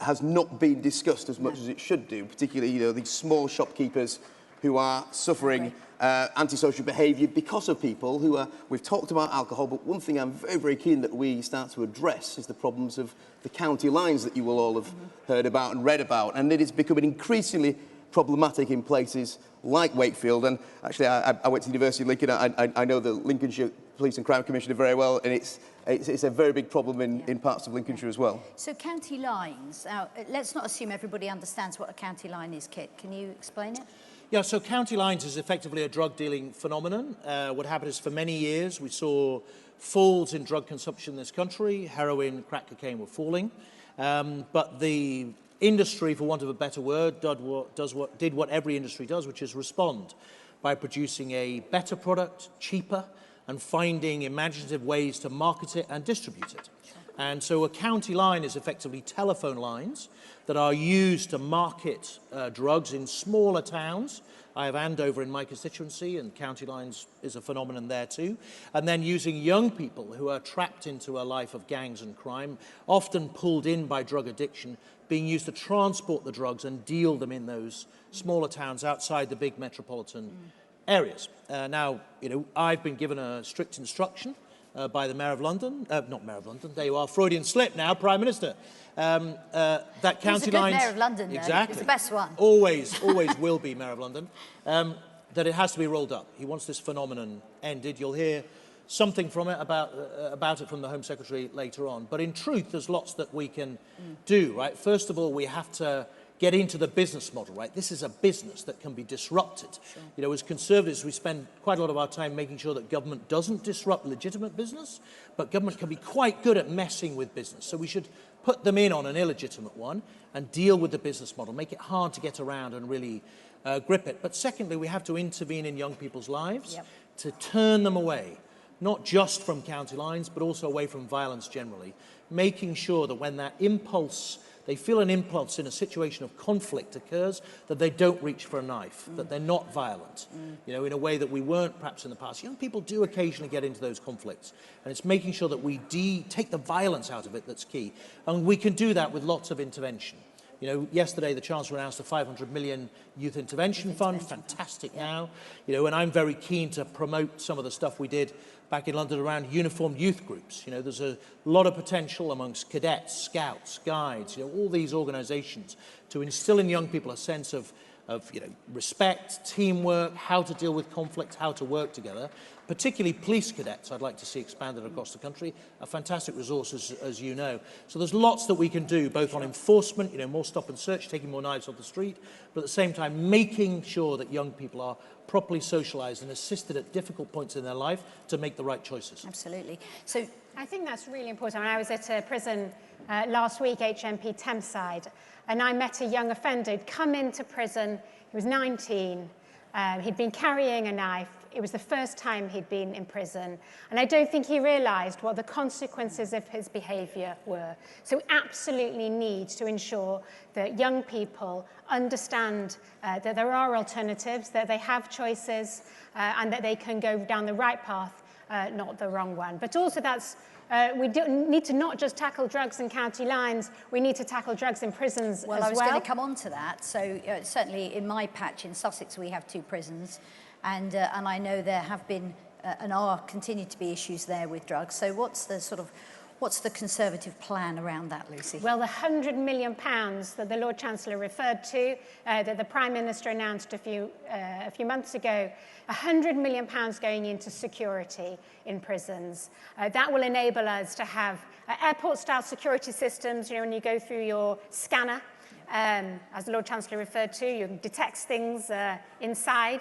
has not been discussed as much as it should do, particularly these small shopkeepers who are suffering antisocial behaviour because of people who are... We've talked about alcohol, but one thing I'm very, very keen that we start to address is the problems of the county lines that you will all have heard about and read about, and it is becoming increasingly problematic in places like Wakefield. And actually, I went to the University of Lincoln. I know the Lincolnshire Police and Crime Commissioner very well, and it's a very big problem in parts of Lincolnshire as well. So county lines, now let's not assume everybody understands what a county line is, Kit. Can you explain it? Yeah, so county lines is effectively a drug dealing phenomenon. What happened is for many years we saw falls in drug consumption in this country. Heroin, crack cocaine were falling. But the industry, for want of a better word, did what every industry does, which is respond by producing a better product, cheaper, and finding imaginative ways to market it and distribute it. And so a county line is effectively telephone lines that are used to market drugs in smaller towns. I have Andover in my constituency, and county lines is a phenomenon there too. And then using young people who are trapped into a life of gangs and crime, often pulled in by drug addiction, being used to transport the drugs and deal them in those smaller towns outside the big metropolitan areas. Now, I've been given a strict instruction by the Mayor of London, not Mayor of London, there you are, Freudian slip now, Prime Minister, that county lines... Mayor of London, exactly, he's the best one. Always will be Mayor of London, that it has to be rolled up. He wants this phenomenon ended. You'll hear something from it about it from the Home Secretary later on. But in truth, there's lots that we can do, right? First of all, we have to get into the business model, right? This is a business that can be disrupted. Sure. As Conservatives, we spend quite a lot of our time making sure that government doesn't disrupt legitimate business, but government can be quite good at messing with business. So we should put them in on an illegitimate one and deal with the business model, make it hard to get around and really grip it. But secondly, we have to intervene in young people's lives to turn them away, not just from county lines, but also away from violence generally, making sure that when that impulse, they feel an impulse in a situation of conflict occurs, that they don't reach for a knife, that they're not violent, in a way that we weren't perhaps in the past. Young people do occasionally get into those conflicts, and it's making sure that we take the violence out of it that's key. And we can do that with lots of intervention. Yesterday the Chancellor announced a 500 million Youth Intervention Fund, fantastic now, and I'm very keen to promote some of the stuff we did back in London around uniformed youth groups. There's a lot of potential amongst cadets, scouts, guides, all these organisations to instill in young people a sense of respect, teamwork, how to deal with conflict, how to work together. Particularly police cadets, I'd like to see expanded across the country, a fantastic resource, as you know. So there's lots that we can do, both on enforcement, more stop and search, taking more knives off the street, but at the same time making sure that young people are properly socialised and assisted at difficult points in their life to make the right choices. Absolutely. So I think that's really important. I was at a prison last week, HMP Thameside, and I met a young offender who'd come into prison. He was 19. He'd been carrying a knife. It was the first time he'd been in prison. And I don't think he realised what the consequences of his behaviour were. So we absolutely need to ensure that young people understand that there are alternatives, that they have choices, and that they can go down the right path, not the wrong one. But also we need to not just tackle drugs in county lines, we need to tackle drugs in prisons as well. Well, I was going to come on to that. So certainly in my patch in Sussex, we have 2 prisons. And I know there have been and are continue to be issues there with drugs. So what's the Conservative plan around that, Lucy? Well, the £100 million that the Lord Chancellor referred to, that the Prime Minister announced a few months ago, £100 million going into security in prisons. That will enable us to have airport-style security systems. You know, when you go through your scanner, as the Lord Chancellor referred to, you detect things inside,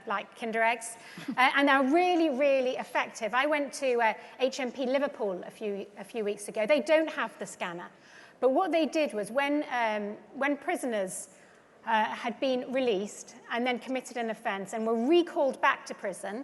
like Kinder eggs, and they're really, really effective. I went to HMP Liverpool a few weeks ago. They don't have the scanner, but what they did was when prisoners had been released and then committed an offence and were recalled back to prison,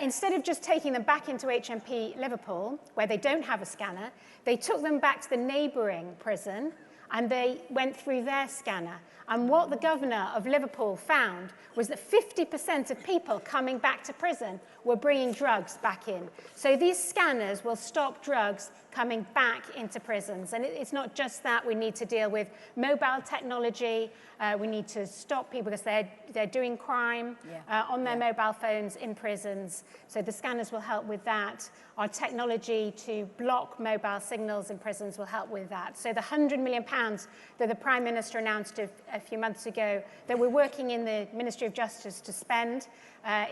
instead of just taking them back into HMP Liverpool, where they don't have a scanner, they took them back to the neighbouring prison and they went through their scanner. And what the governor of Liverpool found was that 50% of people coming back to prison were bringing drugs back in. So these scanners will stop drugs coming back into prisons. And it's not just that. We need to deal with mobile technology. We need to stop people because they're doing crime on their mobile phones in prisons. So the scanners will help with that. Our technology to block mobile signals in prisons will help with that. So the £100 million that the Prime Minister announced a few months ago that we're working in the Ministry of Justice to spend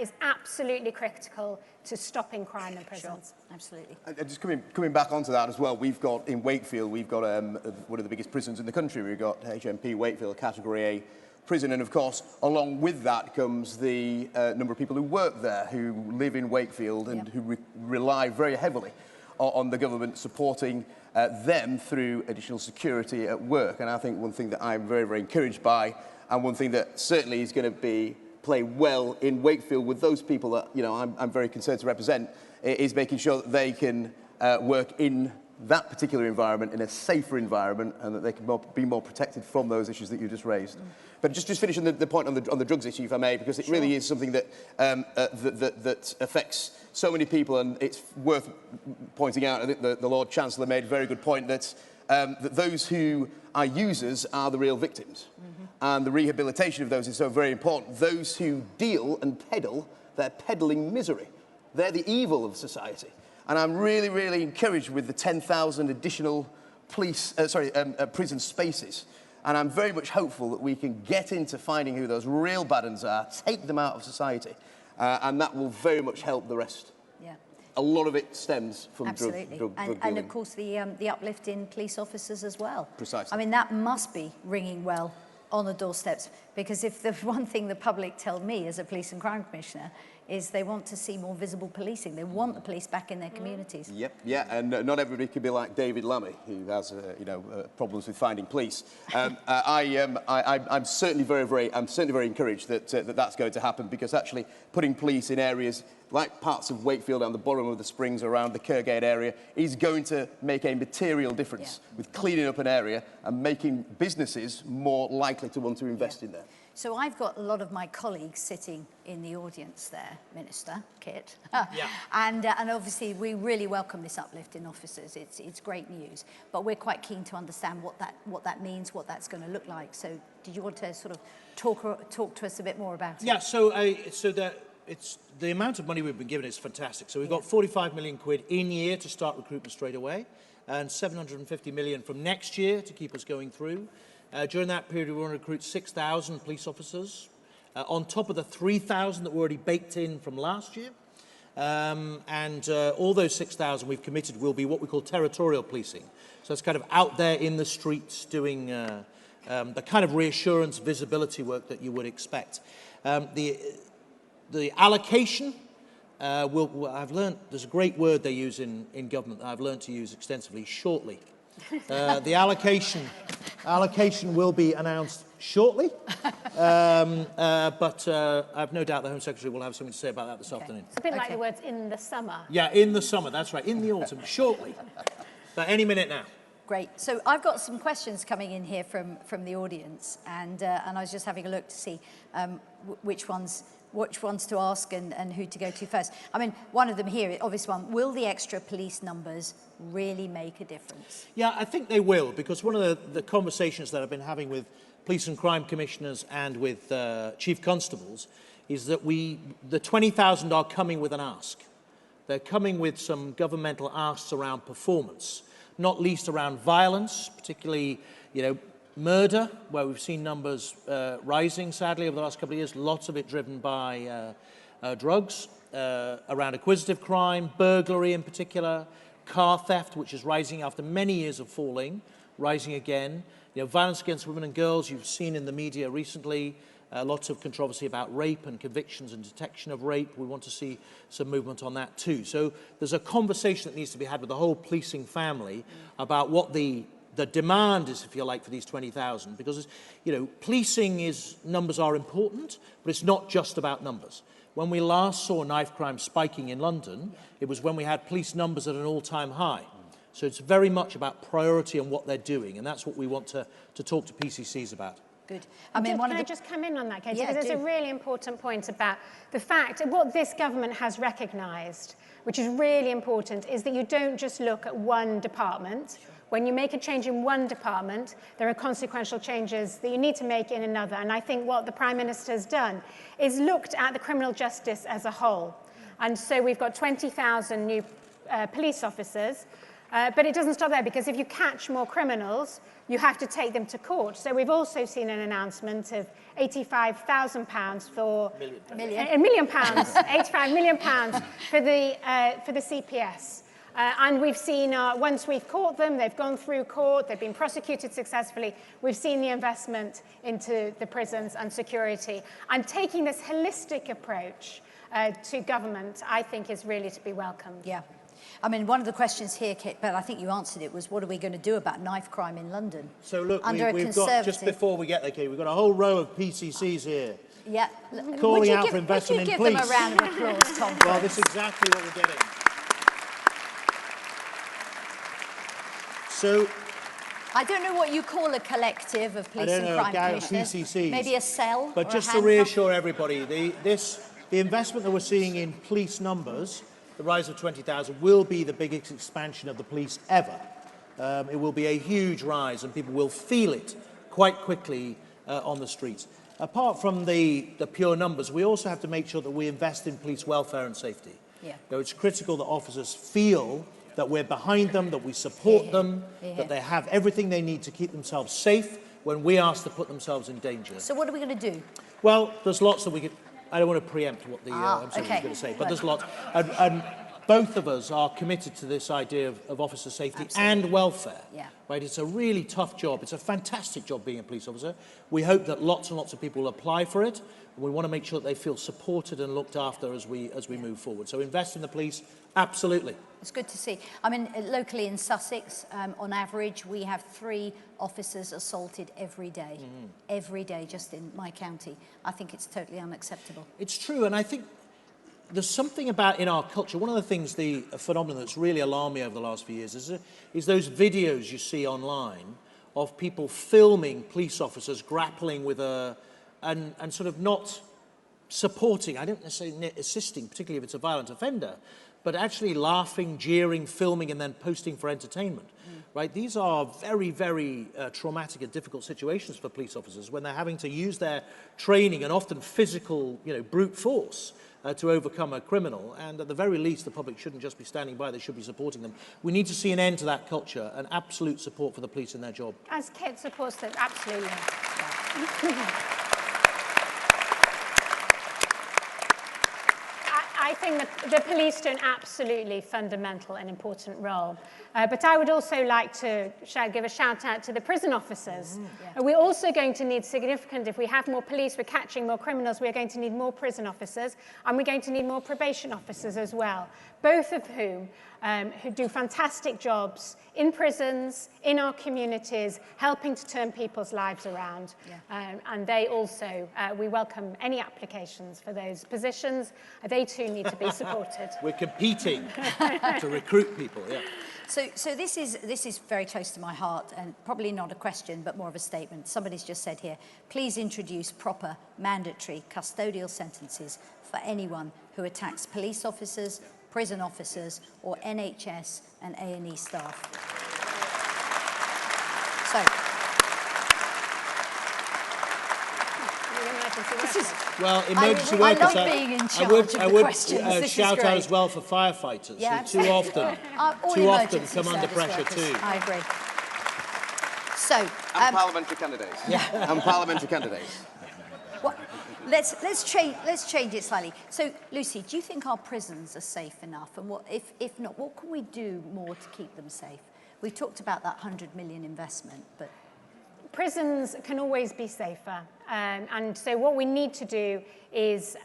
is absolutely critical to stopping crime in prisons. Sure, absolutely. Just coming back onto that as well, we've got in Wakefield, we've got one of the biggest prisons in the country. We've got HMP Wakefield, Category A prison, and of course, along with that comes the number of people who work there, who live in Wakefield and who rely very heavily on the government supporting them through additional security at work. And I think one thing that I'm very, very encouraged by, and one thing that certainly is going to play well in Wakefield with those people that I'm very concerned to represent, is making sure that they can work in that particular environment, in a safer environment, and that they can be more protected from those issues that you just raised. But just finishing the point on the drugs issue, if I may, because it really is something that that affects so many people, and it's worth pointing out. I think the Lord Chancellor made a very good point that that those who are users are the real victims, and the rehabilitation of those is so very important. Those who deal and peddle, they're peddling misery. They're the evil of society. And I'm really, really encouraged with the 10,000 additional prison spaces. And I'm very much hopeful that we can get into finding who those real bad uns are, take them out of society, and that will very much help the rest. Yeah. A lot of it stems from drug and dealing. of course the uplift in police officers as well. Precisely. I mean, that must be ringing well on the doorsteps, because if the one thing the public tell me as a police and crime commissioner is they want to see more visible policing. They want the police back in their communities. Yep, yeah, and not everybody can be like David Lammy, who has, problems with finding police. I'm certainly very encouraged that that's going to happen, because actually putting police in areas like parts of Wakefield and the bottom of the Springs around the Kirkgate area is going to make a material difference with cleaning up an area and making businesses more likely to want to invest in there. So I've got a lot of my colleagues sitting in the audience there, Minister Kit. And obviously we really welcome this uplift in officers. It's great news, but we're quite keen to understand what that means, what that's going to look like. So did you want to sort of talk to us a bit more about it? Yeah, it's the amount of money we've been given is fantastic. So we've got 45 million quid in year to start recruitment straight away, and 750 million from next year to keep us going through. During that period, we want to recruit 6,000 police officers, on top of the 3,000 that were already baked in from last year. All those 6,000 we've committed will be what we call territorial policing. So it's kind of out there in the streets doing the kind of reassurance, visibility work that you would expect. The allocation I've learned, there's a great word they use in government that I've learned to use extensively, shortly. The allocation will be announced shortly, but I've no doubt the Home Secretary will have something to say about that this afternoon. It's a bit like the words in the summer. Yeah, in the summer, that's right, in the autumn, shortly. But any minute now. Great. So I've got some questions coming in here from the audience, and I was just having a look to see which ones to ask and who to go to first. I mean, one of them here, obvious one, will the extra police numbers really make a difference? Yeah, I think they will, because one of the conversations that I've been having with police and crime commissioners and with chief constables is that the 20,000 are coming with an ask. They're coming with some governmental asks around performance, not least around violence, particularly, murder, where we've seen numbers rising, sadly, over the last couple of years, lots of it driven by drugs, around acquisitive crime, burglary in particular, car theft, which is rising after many years of falling, rising again. Violence against women and girls, you've seen in the media recently, lots of controversy about rape and convictions and detection of rape. We want to see some movement on that too. So there's a conversation that needs to be had with the whole policing family about what the demand is, if you like, for these 20,000, because, policing numbers are important, but it's not just about numbers. When we last saw knife crime spiking in London, it was when we had police numbers at an all-time high. So it's very much about priority and what they're doing, and that's what we want to talk to PCCs about. Good. Can I just come in on that, Katie? Yeah, because there's a really important point about the fact of what this government has recognised, which is really important, is that you don't just look at one department. When you make a change in one department, there are consequential changes that you need to make in another. And I think what the Prime Minister has done is looked at the criminal justice as a whole. And so we've got 20,000 new police officers, but it doesn't stop there, because if you catch more criminals, you have to take them to court. So we've also seen an announcement of £85,000 for £85 million for the CPS. And we've seen, once we've caught them, they've gone through court, they've been prosecuted successfully, we've seen the investment into the prisons and security. And taking this holistic approach to government, I think, is really to be welcomed. Yeah. I mean, one of the questions here, Kit, but I think you answered it, was what are we going to do about knife crime in London? So look, we've got, just before we get there, Kate, we've got a whole row of PCCs here. Yeah. Calling out for investment in police. Would you give them a round of applause, Tom? Well, this is exactly what we're getting. So, I don't know what you call a collective of police and crime commissioners. PCCs. Maybe a cell. But just to reassure everybody, the investment that we're seeing in police numbers, the rise of 20,000, will be the biggest expansion of the police ever. It will be a huge rise, and people will feel it quite quickly on the streets. Apart from the pure numbers, we also have to make sure that we invest in police welfare and safety. Yeah. So it's critical that officers feel that we're behind them, that we support them, that they have everything they need to keep themselves safe when we ask to put themselves in danger. So what are we going to do? Well, there's lots that we could... I don't want to preempt what the MC's going to say, but there's lots. And both of us are committed to this idea of officer safety and welfare. Yeah. Right? It's a really tough job. It's a fantastic job being a police officer. We hope that lots and lots of people will apply for it. And we want to make sure that they feel supported and looked after as we move forward. So invest in the police, absolutely. It's good to see. I mean, locally in Sussex, on average, we have 3 officers assaulted every day. Mm-hmm. Every day, just in my county. I think it's totally unacceptable. It's true, and I think there's something about in our culture. One of the things, a phenomenon that's really alarmed me over the last few years is those videos you see online of people filming police officers grappling with and sort of not supporting, I don't necessarily assisting, particularly if it's a violent offender, but actually laughing, jeering, filming, and then posting for entertainment. Right? These are very, very traumatic and difficult situations for police officers when they're having to use their training and often physical, brute force to overcome a criminal. And at the very least, the public shouldn't just be standing by, they should be supporting them. We need to see an end to that culture and absolute support for the police in their job. As Kit supports that, absolutely. I think the police do an absolutely fundamental and important role. But I would also like to give a shout out to the prison officers. We're also going to need significant, if we have more police, we're catching more criminals, we're going to need more prison officers, and we're going to need more probation officers as well, both of whom who do fantastic jobs in prisons, in our communities, helping to turn people's lives around. And they also, we welcome any applications for those positions. They too need to be supported. We're competing to recruit people, yeah. So this is very close to my heart, and probably not a question, but more of a statement. Somebody's just said here, please introduce proper mandatory custodial sentences for anyone who attacks police officers, prison officers, or NHS and A&E staff. So, this is, well, emergency workers. I love being in charge of the questions. I would shout out as well for firefighters, who too often come under pressure too. I agree. So, and parliamentary candidates. Yeah, and parliamentary candidates. What, let's change it slightly. So, Lucy, do you think our prisons are safe enough? And what, if not, what can we do more to keep them safe? We've talked about that 100 million investment, but prisons can always be safer. And so what we need to do is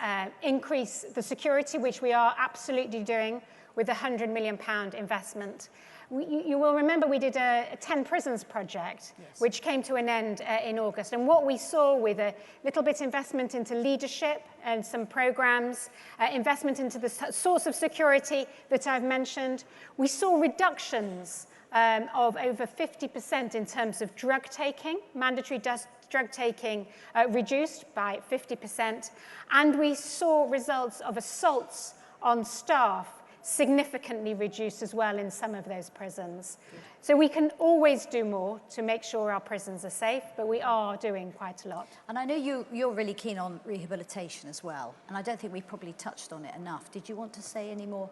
increase the security, which we are absolutely doing with the £100 million investment. You will remember we did a 10 prisons project, which came to an end in August. And what we saw with a little bit investment into leadership and some programs, investment into the source of security that I've mentioned, we saw reductions of over 50% in terms of drug taking, mandatory drug taking reduced by 50%, and we saw results of assaults on staff significantly reduced as well in some of those prisons. So we can always do more to make sure our prisons are safe, but we are doing quite a lot. And I know you're really keen on rehabilitation as well, and I don't think we probably touched on it enough. Did you want to say any more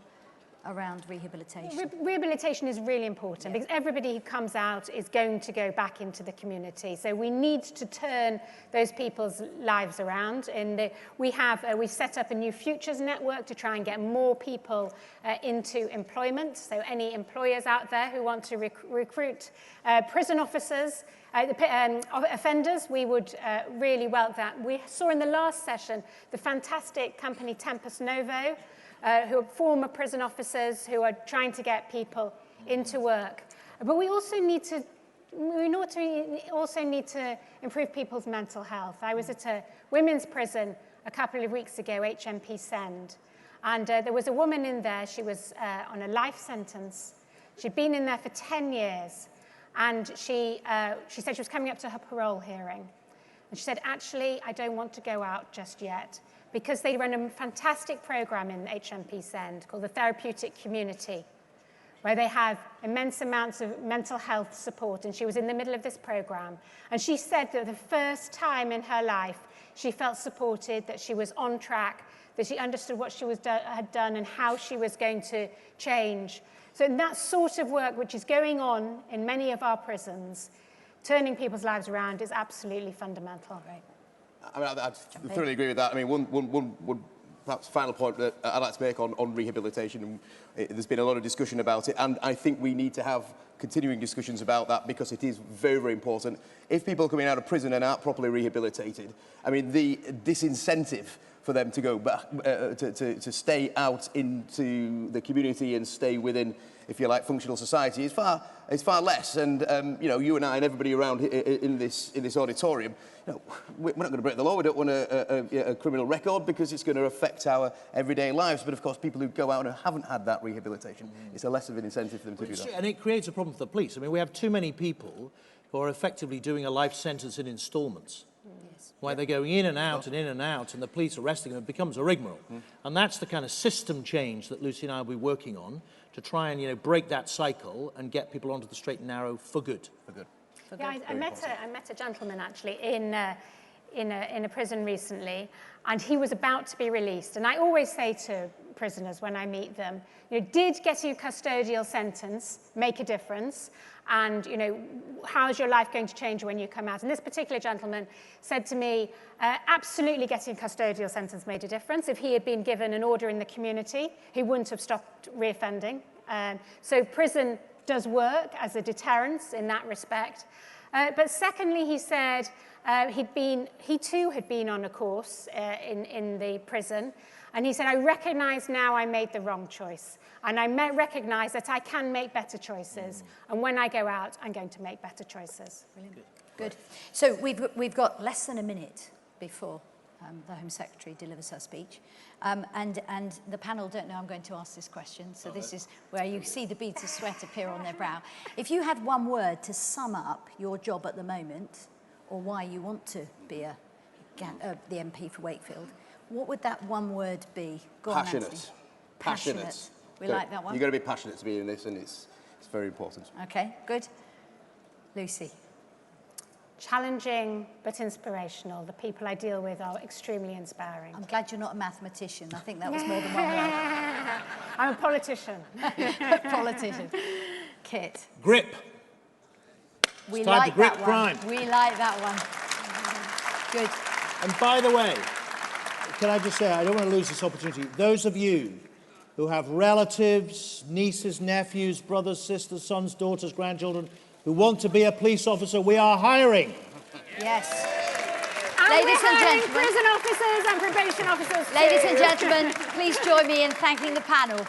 around rehabilitation? Rehabilitation is really important because everybody who comes out is going to go back into the community. So we need to turn those people's lives around. And we've set up a new futures network to try and get more people into employment. So any employers out there who want to recruit prison officers, offenders, we would really welcome that. We saw in the last session the fantastic company Tempus Novo, who are former prison officers who are trying to get people into work. But we also need to improve people's mental health. I was at a women's prison a couple of weeks ago, HMP Send, and there was a woman in there. She was on a life sentence. She'd been in there for 10 years, and she said she was coming up to her parole hearing. And she said, actually, I don't want to go out just yet, because they run a fantastic program in HMP Send called the Therapeutic Community, where they have immense amounts of mental health support, and she was in the middle of this program. And she said that the first time in her life she felt supported, that she was on track, that she understood what she had done and how she was going to change. So that sort of work, which is going on in many of our prisons, turning people's lives around, is absolutely fundamental. Right. I mean, I thoroughly agree with that. I mean, one perhaps final point that I'd like to make on rehabilitation, there's been a lot of discussion about it, and I think we need to have continuing discussions about that because it is very, very important. If people coming out of prison and aren't properly rehabilitated, I mean, the disincentive for them to go back, to stay out into the community and stay within, if you like, functional society is far less. And you know, you and I and everybody around in this auditorium, you know, we're not going to break the law. We don't want a criminal record because it's going to affect our everyday lives. But of course, people who go out and haven't had that rehabilitation, it's a less of an incentive for them to do that. And it creates a problem for the police. I mean, we have too many people who are effectively doing a life sentence in instalments. Why they're going in and out and in and out, and the police arresting them, it becomes a rigmarole. And that's the kind of system change that Lucy and I will be working on to try and, you know, break that cycle and get people onto the straight and narrow for good. Yeah, I met a gentleman actually in a prison recently, and he was about to be released. And I always say to prisoners when I meet them. You know, did getting a custodial sentence make a difference? And, you know, how's your life going to change when you come out? And this particular gentleman said to me, absolutely getting a custodial sentence made a difference. If he had been given an order in the community, he wouldn't have stopped reoffending. So prison does work as a deterrence in that respect. But secondly, he said he too had been on a course in the prison. And he said, I recognize now I made the wrong choice. And I recognize that I can make better choices. And when I go out, I'm going to make better choices. Brilliant. Good. So we've got less than a minute before the Home Secretary delivers her speech. And the panel don't know I'm going to ask this question. So this is where you see the beads of sweat appear on their brow. If you had one word to sum up your job at the moment, or why you want to be the MP for Wakefield, what would that one word be? Go on, Anthony. Passionate. We like that one. You've got to be passionate to be in this, and it's very important. Okay, good. Lucy. Challenging but inspirational. The people I deal with are extremely inspiring. I'm glad you're not a mathematician. I think that was more than one word. I'm a politician. Politician. Kit. Grip. We It's time like to grip that crime. one. We like that one. Good. And by the way, can I just say, I don't want to lose this opportunity. Those of you who have relatives, nieces, nephews, brothers, sisters, sons, daughters, grandchildren, who want to be a police officer, we are hiring. Yes. And Ladies and gentlemen. Prison officers and probation officers. Ladies and too. gentlemen, please join me in thanking the panel.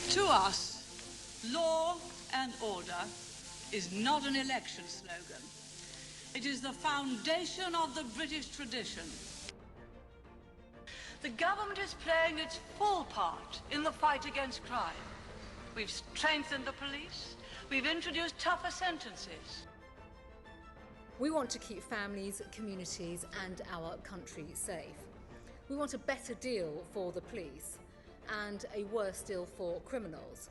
To us, law and order is not an election slogan. It is the foundation of the British tradition. The government is playing its full part in the fight against crime. We've strengthened the police. We've introduced tougher sentences. We want to keep families, communities and our country safe. We want a better deal for the police and a worse deal for criminals.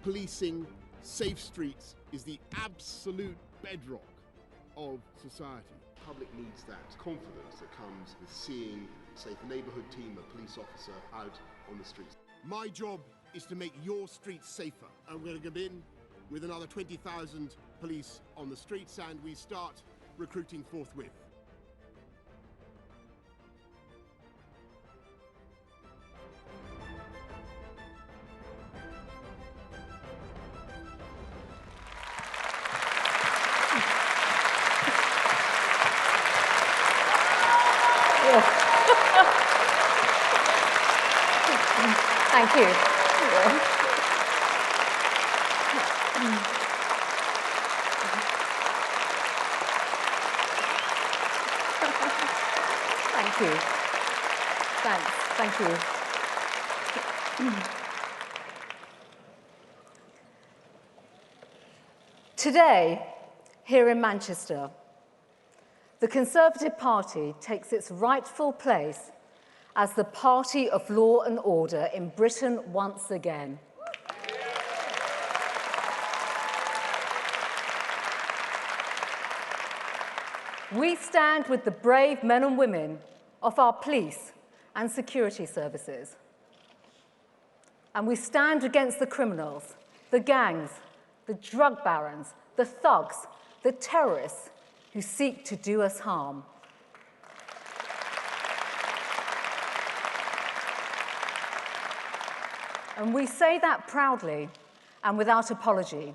Policing safe streets is the absolute bedrock of society. The public needs that confidence that comes with seeing, say, a neighbourhood team, a police officer out on the streets. My job is to make your streets safer. I'm going to go in with another 20,000 police on the streets, and we start recruiting forthwith. Thank you. Thank you. Thanks. Thank you. Today, here in Manchester, the Conservative Party takes its rightful place as the party of law and order in Britain once again. We stand with the brave men and women of our police and security services. And we stand against the criminals, the gangs, the drug barons, the thugs, the terrorists who seek to do us harm. And we say that proudly and without apology,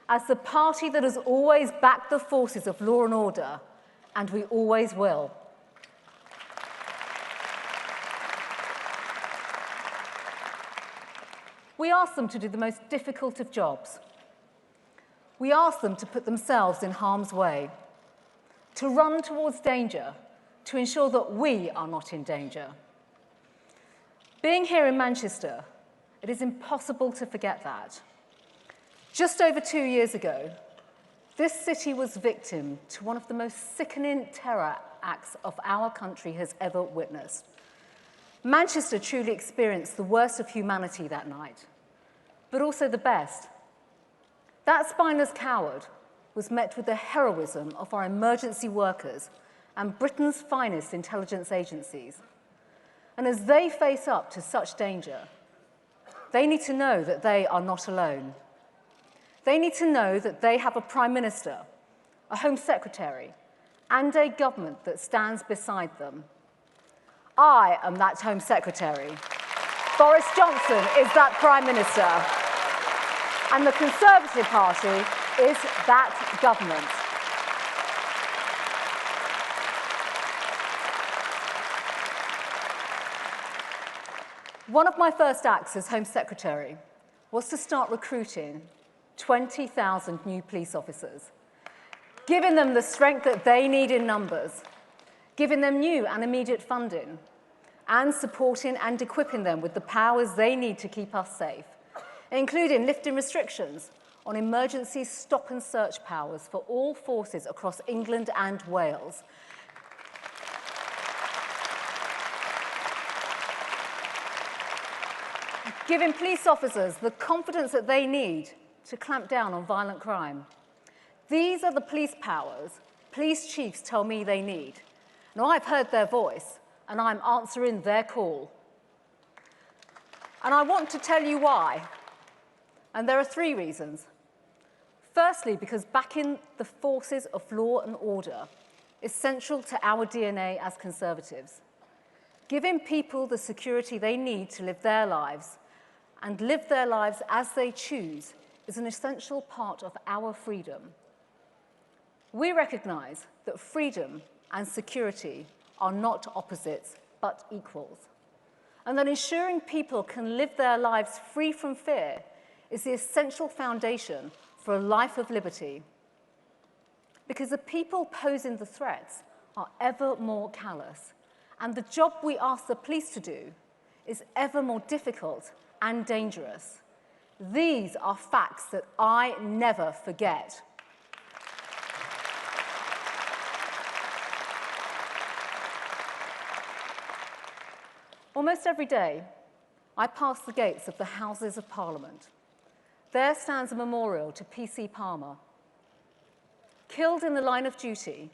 as the party that has always backed the forces of law and order, and we always will. We ask them to do the most difficult of jobs. We ask them to put themselves in harm's way, to run towards danger, to ensure that we are not in danger. Being here in Manchester, it is impossible to forget that. Just over 2 years ago, this city was victim to one of the most sickening terror acts of our country has ever witnessed. Manchester truly experienced the worst of humanity that night, but also the best. That spineless coward was met with the heroism of our emergency workers and Britain's finest intelligence agencies. And as they face up to such danger, they need to know that they are not alone. They need to know that they have a Prime Minister, a Home Secretary, and a government that stands beside them. I am that Home Secretary. Boris Johnson is that Prime Minister. And the Conservative Party is that government. One of my first acts as Home Secretary was to start recruiting 20,000 new police officers, giving them the strength that they need in numbers, giving them new and immediate funding, and supporting and equipping them with the powers they need to keep us safe, including lifting restrictions on emergency stop and search powers for all forces across England and Wales. Giving police officers the confidence that they need to clamp down on violent crime. These are the police powers police chiefs tell me they need. Now, I've heard their voice, and I'm answering their call. And I want to tell you why. And there are 3 reasons. Firstly, because backing the forces of law and order is central to our DNA as Conservatives. Giving people the security they need to live their lives and live their lives as they choose is an essential part of our freedom. We recognise that freedom and security are not opposites, but equals, and that ensuring people can live their lives free from fear is the essential foundation for a life of liberty. Because the people posing the threats are ever more callous, and the job we ask the police to do is ever more difficult and dangerous. These are facts that I never forget. Almost every day, I pass the gates of the Houses of Parliament. There stands a memorial to P.C. Palmer, killed in the line of duty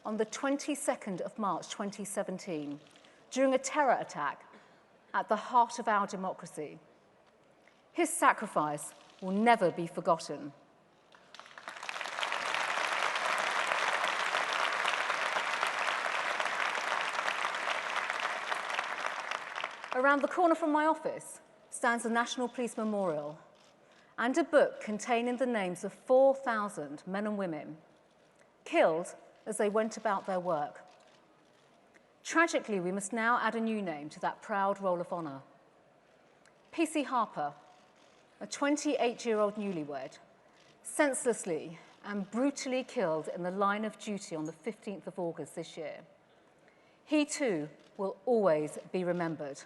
on the 22nd of March 2017 during a terror attack at the heart of our democracy. His sacrifice will never be forgotten. Around the corner from my office stands the National Police Memorial and a book containing the names of 4,000 men and women killed as they went about their work. Tragically, we must now add a new name to that proud roll of honour. P.C. Harper, a 28-year-old newlywed, senselessly and brutally killed in the line of duty on the 15th of August this year. He too will always be remembered.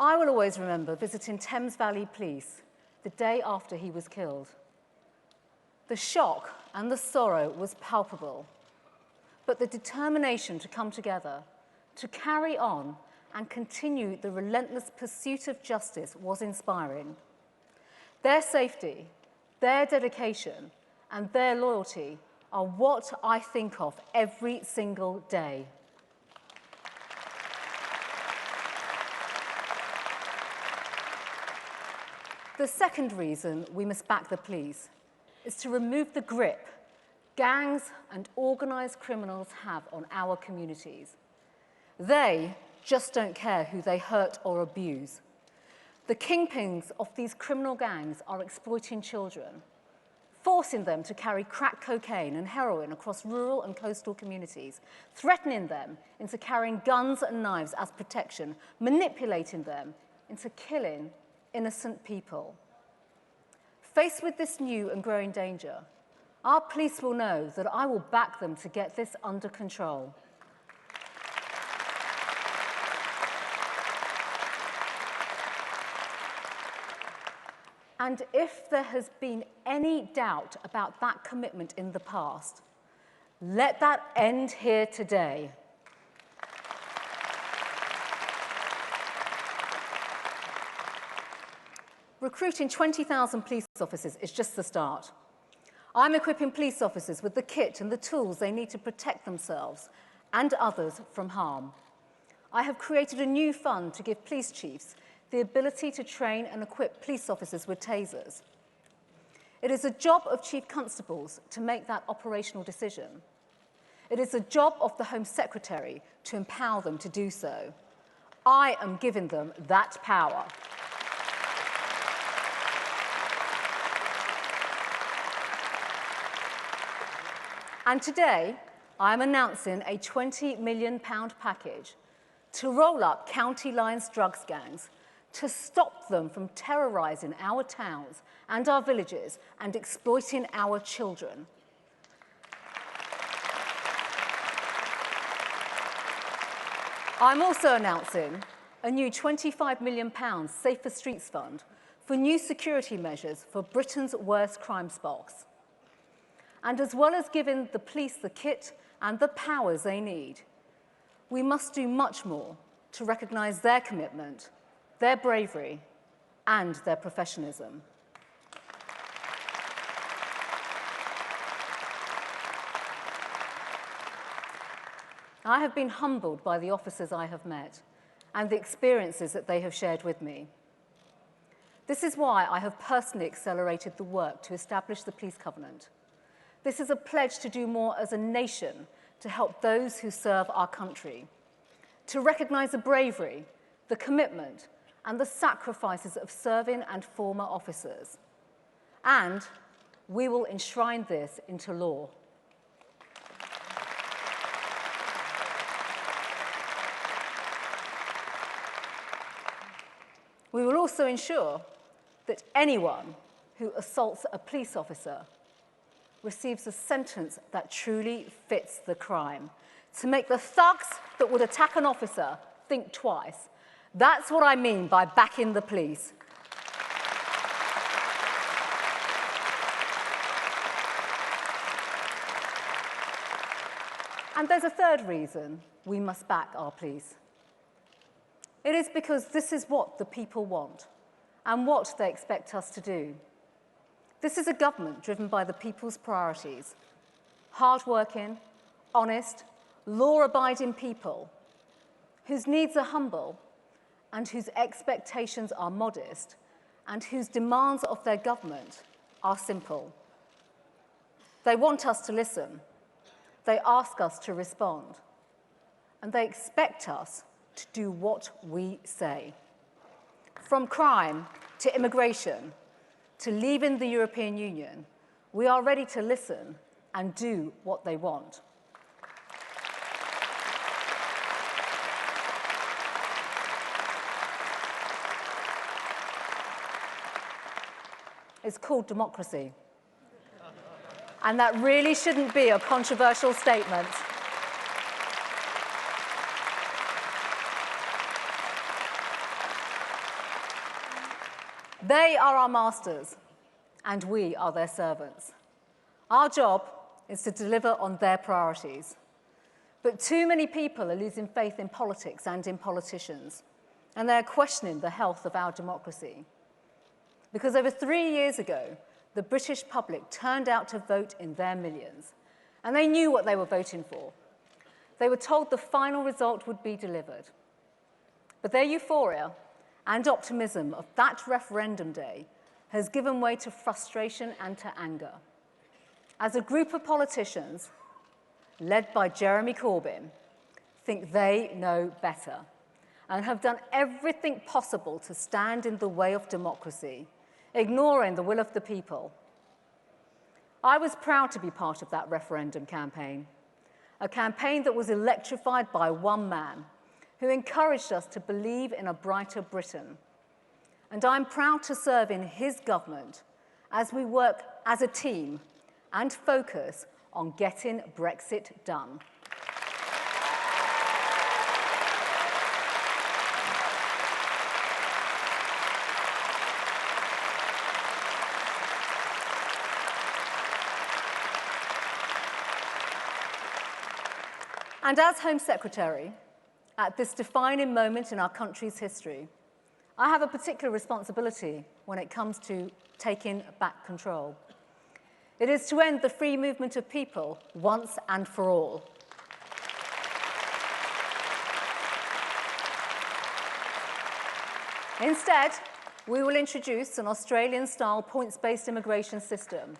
I will always remember visiting Thames Valley Police the day after he was killed. The shock and the sorrow was palpable, but the determination to come together, to carry on and continue the relentless pursuit of justice was inspiring. Their safety, their dedication, and their loyalty are what I think of every single day. The second reason we must back the police is to remove the grip gangs and organised criminals have on our communities. They just don't care who they hurt or abuse. The kingpins of these criminal gangs are exploiting children, forcing them to carry crack cocaine and heroin across rural and coastal communities, threatening them into carrying guns and knives as protection, manipulating them into killing innocent people. Faced with this new and growing danger, our police will know that I will back them to get this under control. And if there has been any doubt about that commitment in the past, let that end here today. Recruiting 20,000 police officers is just the start. I'm equipping police officers with the kit and the tools they need to protect themselves and others from harm. I have created a new fund to give police chiefs the ability to train and equip police officers with tasers. It is the job of chief constables to make that operational decision. It is the job of the Home Secretary to empower them to do so. I am giving them that power. And today, I am announcing a £20 million package to roll up county lines drugs gangs, to stop them from terrorising our towns and our villages and exploiting our children. I'm also announcing a new £25 million Safer Streets Fund for new security measures for Britain's worst crime spots. And as well as giving the police the kit and the powers they need, we must do much more to recognise their commitment, their bravery, and their professionalism. I have been humbled by the officers I have met and the experiences that they have shared with me. This is why I have personally accelerated the work to establish the Police Covenant. This is a pledge to do more as a nation to help those who serve our country, to recognise the bravery, the commitment, and the sacrifices of serving and former officers. And we will enshrine this into law. We will also ensure that anyone who assaults a police officer receives a sentence that truly fits the crime, to make the thugs that would attack an officer think twice. That's what I mean by backing the police. And there's a third reason we must back our police. It is because this is what the people want and what they expect us to do. This is a government driven by the people's priorities: hard-working, honest, law-abiding people whose needs are humble and whose expectations are modest and whose demands of their government are simple. They want us to listen. They ask us to respond. And they expect us to do what we say. From crime to immigration to leaving the European Union, we are ready to listen and do what they want. It's called democracy. And that really shouldn't be a controversial statement. They are our masters, and we are their servants. Our job is to deliver on their priorities. But too many people are losing faith in politics and in politicians, and they're questioning the health of our democracy. Because over 3 years ago, the British public turned out to vote in their millions, and they knew what they were voting for. They were told the final result would be delivered. But their euphoria and optimism of that referendum day has given way to frustration and to anger. As a group of politicians, led by Jeremy Corbyn, think they know better and have done everything possible to stand in the way of democracy, ignoring the will of the people. I was proud to be part of that referendum campaign, a campaign that was electrified by one man who encouraged us to believe in a brighter Britain. And I'm proud to serve in his government as we work as a team and focus on getting Brexit done. And as Home Secretary, at this defining moment in our country's history, I have a particular responsibility when it comes to taking back control. It is to end the free movement of people once and for all. Instead, we will introduce an Australian-style points-based immigration system.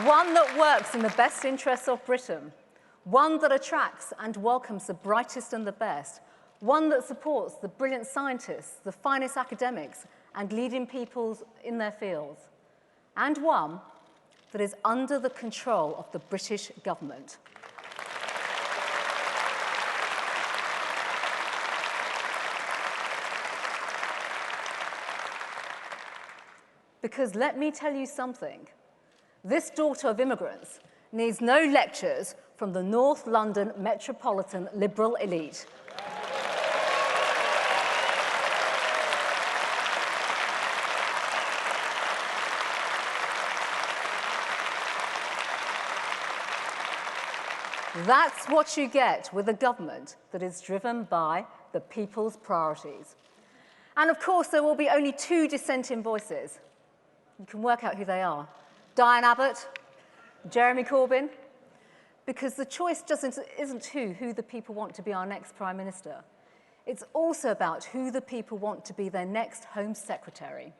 One that works in the best interests of Britain, one that attracts and welcomes the brightest and the best, one that supports the brilliant scientists, the finest academics, and leading people in their fields, and one that is under the control of the British government. Because let me tell you something. This daughter of immigrants needs no lectures from the North London metropolitan liberal elite. That's what you get with a government that is driven by the people's priorities. And of course, there will be only two dissenting voices. You can work out who they are. Diane Abbott, Jeremy Corbyn, because the choice isn't who the people want to be our next Prime Minister. It's also about who the people want to be their next Home Secretary.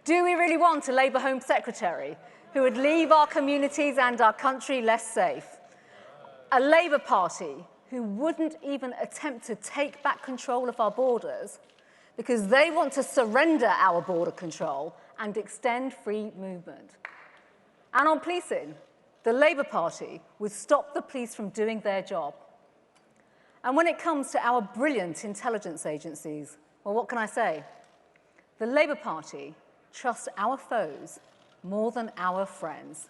Do we really want a Labour Home Secretary who would leave our communities and our country less safe? A Labour Party who wouldn't even attempt to take back control of our borders because they want to surrender our border control and extend free movement. And on policing, the Labour Party would stop the police from doing their job. And when it comes to our brilliant intelligence agencies, well, what can I say? The Labour Party trusts our foes more than our friends.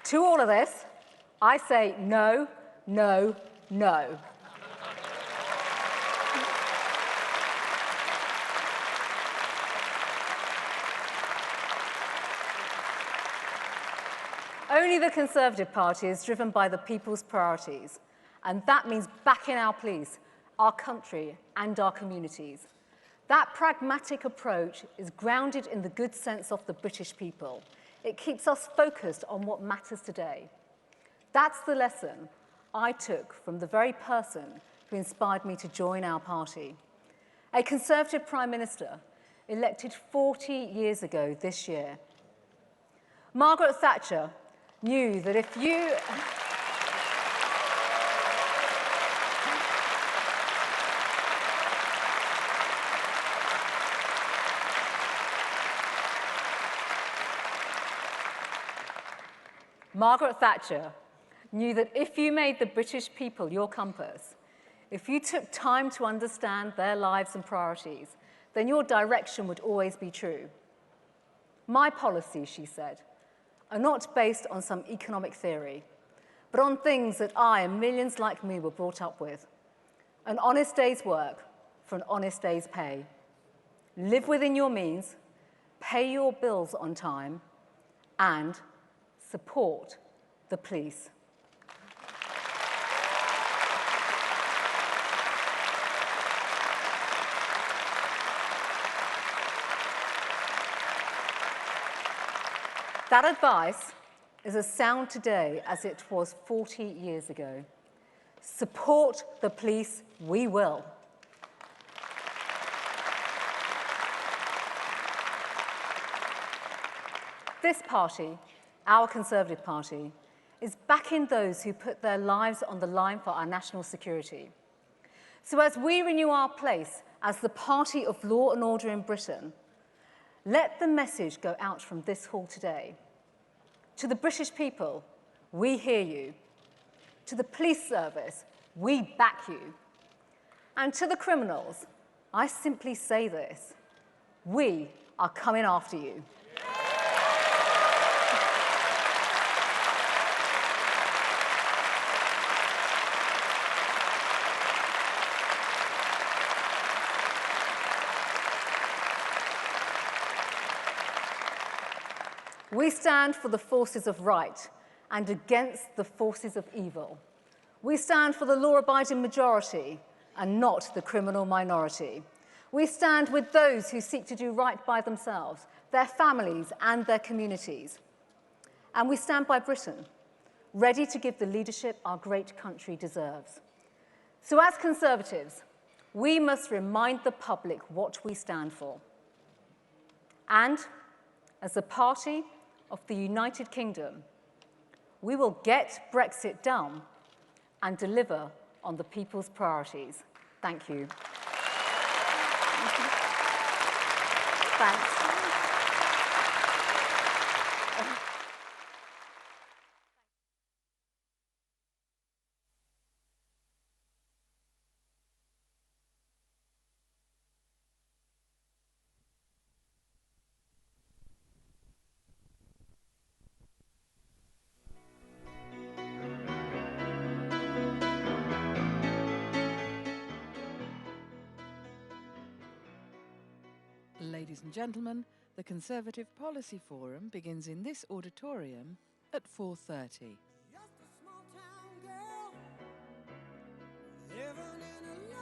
To all of this, I say no, no, no. Only the Conservative Party is driven by the people's priorities, and that means backing our police, our country, and our communities. That pragmatic approach is grounded in the good sense of the British people. It keeps us focused on what matters today. That's the lesson I took from the very person who inspired me to join our party. A Conservative Prime Minister elected 40 years ago this year. Margaret Thatcher knew that if you... Margaret Thatcher knew that if you made the British people your compass, if you took time to understand their lives and priorities, then your direction would always be true. My policies, she said, are not based on some economic theory, but on things that I and millions like me were brought up with. An honest day's work for an honest day's pay. Live within your means, pay your bills on time, and support the police. That advice is as sound today as it was 40 years ago. Support the police, we will. This party, our Conservative Party, is backing those who put their lives on the line for our national security. So as we renew our place as the party of law and order in Britain, Let the message go out from this hall today. To the British people, we hear you. To the police service, we back you. And to the criminals, I simply say this: we are coming after you. We stand for the forces of right and against the forces of evil. We stand for the law-abiding majority and not the criminal minority. We stand with those who seek to do right by themselves, their families and their communities. And we stand by Britain, ready to give the leadership our great country deserves. So as Conservatives, we must remind the public what we stand for. And as a party of the United Kingdom, we will get Brexit done and deliver on the people's priorities. Thank you. Thanks. Ladies and gentlemen, the Conservative Policy Forum begins in this auditorium at 4:30. Living in a